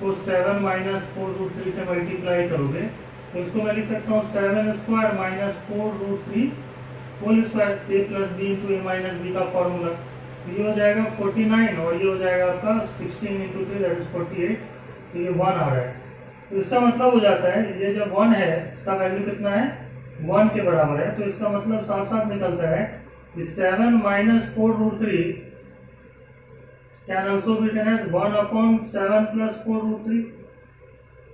को 7 माइनस 4√3 से मल्टीप्लाई करोगे तो इसको मैं लिख सकता हूँ 7² minus 4√3 whole square, a plus b into a minus b का फॉर्मूला, ये हो जाएगा 49 और ये हो जाएगा आपका 16 इंटू 3 दैट इज 48, तो ये 1 आ रहा है। तो इसका मतलब हो जाता है ये जब 1 है इसका वैल्यू कितना है, 1 के बराबर है, तो इसका मतलब साफ साफ निकलता है कि 7 minus 4√3 can also be written as 1/7 plus 4√3,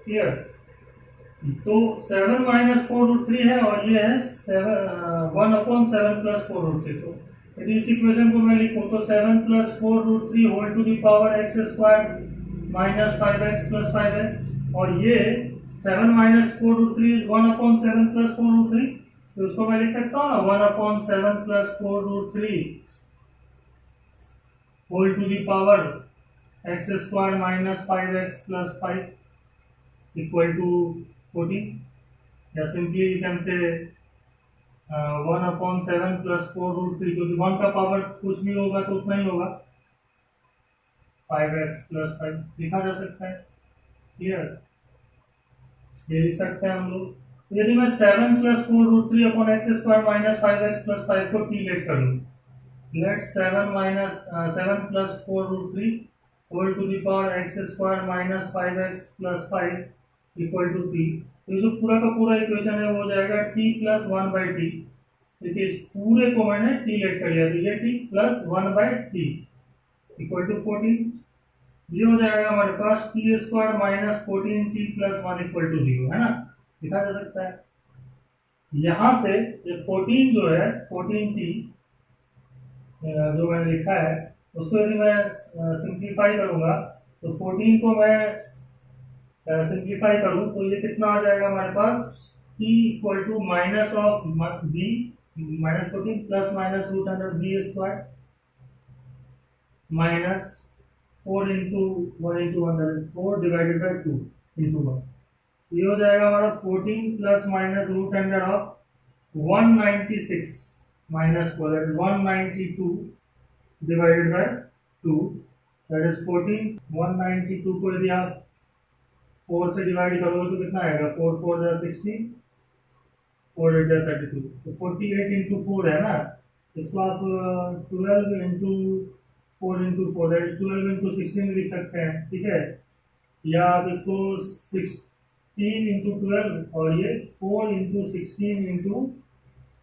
clear. तो 7 माइनस 4√3 है और ये है 1/7 प्लस 4√3। तो यदि इस इक्वेशन को मैं लिखूं तो 7 plus 4√3 whole to the power x² minus 5x plus 5 है, और ये 7 माइनस 4√3 इज 1/7 प्लस 4√3, तो इसको मैं लिख सकता हूँ ना 1/7 plus 4√3 whole to the power x² minus 5x plus 5 equal to 14, या simply you can say 1/7 plus 4√3, क्योंकि 1 का पावर कुछ भी होगा तो उतना ही होगा, 5x प्लस 5 लिखा जा सकता है, क्लियर, ये लिख सकते हैं हम लोग। तो यदि मैं 7 plus 4√3 upon x² minus 5x plus 5 को t लेट कर लूँ, let 7 plus 4√3 whole to the power x² minus 5x plus 5 equal to t, तो ये जो पूरा का पूरा इक्वेशन है वो हो जाएगा t प्लस 1/t। देखिए इस पूरे को मैंने t लेट कर लिया, तो ये t plus 1/t equal to 14, ये हो जाएगा हमारे पास t² minus 14t plus 1 equal to 0, है ना, लिखा जा सकता है। यहाँ से ये 14 जो है 14t जो मैंने लिखा है उसको यदि मैं सिंप्लीफाई करूँगा तो 14 को मैं सिंप्लीफाई करूँ तो ये कितना आ जाएगा हमारे पास, t equal to minus of b -14 plus minus root under b square minus 4 into 1 into 4 divided by 2 into 1। ये हो जाएगा हमारा 14 plus minus root under of 196 minus 4 that is 192 divided by 2 that is 14। 192 को यदि आप 4 से डिवाइड करोगे तो कितना आएगा? 4 4 जा 16, 4 8 जा 32, तो 48 इंटू 4 है ना। इसको आप 12 into 4 into 4 that is 12 into 16 लिख सकते हैं, ठीक है। या आप इसको 16 इंटू 12 और ये 4 इंटू 16 इंटू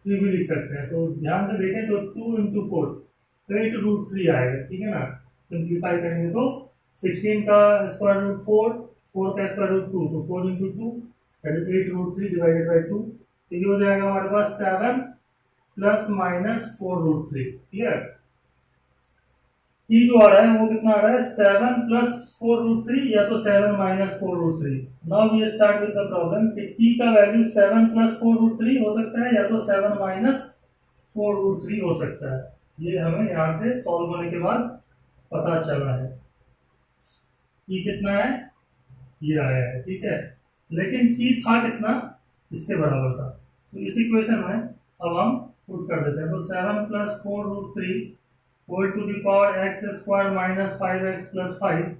3 भी लिख सकते हैं। तो ध्यान से देखें तो 2 इंटू 4 8 रूट 3 आएगा, ठीक है ना। सिंप्लीफाई करेंगे तो 16 का स्क्वायर रूट 4, 4 का स्क्वायर रूट 2, तो 4 into 2 that is 8 root 3 divided by 2। तो ये हो जाएगा हमारे पास 7 plus minus 4 root 3, clear. T जो आ रहा है वो कितना आ रहा है? 7 प्लस 4 रूट 3 या तो 7 minus 4 root 3। Now we start with the problem कि टी का वैल्यू 7 प्लस 4 रूट 3 हो सकता है या तो 7 माइनस 4 रूट 3 हो सकता है। ये हमें यहाँ से सॉल्व होने के बाद पता चला है। टी कितना है? ये आया है, ठीक है। लेकिन टी था कितना? इसके बराबर था। तो इस इक्वेशन में अब हम पुट कर देते हैं। तो 7 plus 4 root 3 whole to the power x square minus 5x plus 5।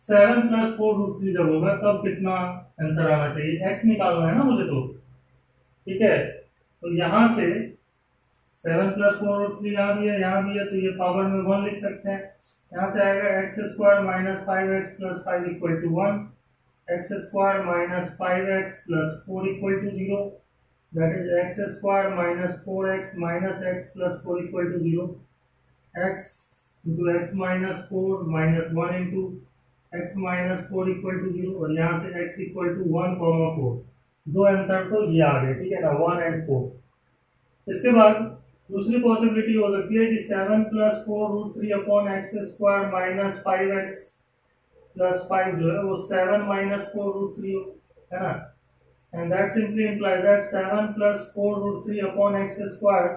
7 plus 4 root 3 जब होगा तब कितना आंसर आना चाहिए? x निकालना है ना मुझे, तो ठीक है। तो यहाँ से 7 प्लस 4 रूट 3 यहाँ भी है, यहाँ भी है, तो ये पावर में 1 लिख सकते हैं। यहाँ से आएगा x square minus 5x plus 5 equal to 1, x square minus 5x plus 4 equal to 0, that is x square minus 4x minus x plus 4 equal to 0, x into x minus 4 minus 1 into x minus 4 equal to 0, और यहाँ से x इक्वल टू 1 कॉमा 4। दो आंसर तो ये आ गए, ठीक है ना, 1 एंड 4। इसके बाद दूसरी पॉसिबिलिटी हो सकती है कि 7 plus 4 root 3 upon x square minus 5x plus 5 जो है वो 7 माइनस 4 रूट 3 है ना। And that simply implies that 7 plus 4 root 3 upon x square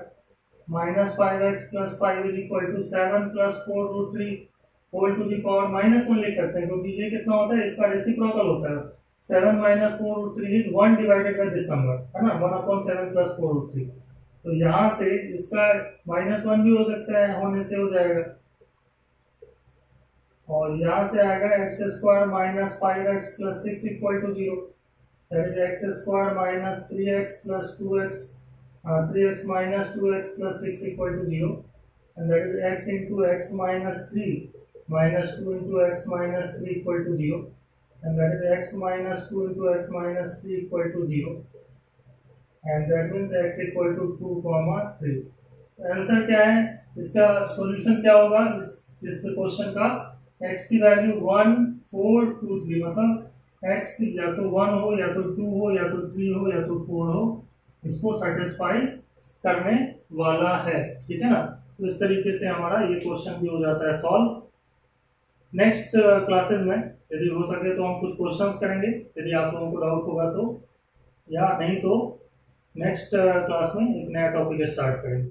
minus 5x plus 5 is equal to 7 plus 4 root 3 whole to the power minus 1 लिख सकते हैं, क्योंकि ये कितना होता है? इसका रेसिप्रोकल होता है। 7 minus 4 root 3 is 1 divided by this number, है ना, 1 अपॉन 7 प्लस 4 रूट 3। तो यहाँ से इसका माइनस 1 भी हो सकता है, होने से हो जाएगा। और यहाँ से आएगा x square minus 5x plus 6 equal to 0, that is x square minus 3x plus 2x 3x minus 2x plus 6 equal to 0, and that is x into x minus 3 minus 2 into x minus 3 equal to 0, and that is x minus 2 into x minus 3 equal to 0, and that means x equal to 2 comma 3। Answer क्या है? इसका सॉल्यूशन क्या होगा इस क्वेश्चन का? x की वैल्यू 1 4 2 3, मतलब x या तो 1 हो या तो 2 हो या तो 3 हो या तो 4 हो, इसको सेटिस्फाई करने वाला है, ठीक है ना। तो इस तरीके से हमारा ये क्वेश्चन भी हो जाता है सॉल्व। नेक्स्ट क्लासेस में यदि हो सके तो हम कुछ क्वेश्चंस करेंगे, यदि आप लोगों को डाउट होगा तो, या नहीं तो नेक्स्ट क्लास में एक नया टॉपिक स्टार्ट करेंगे।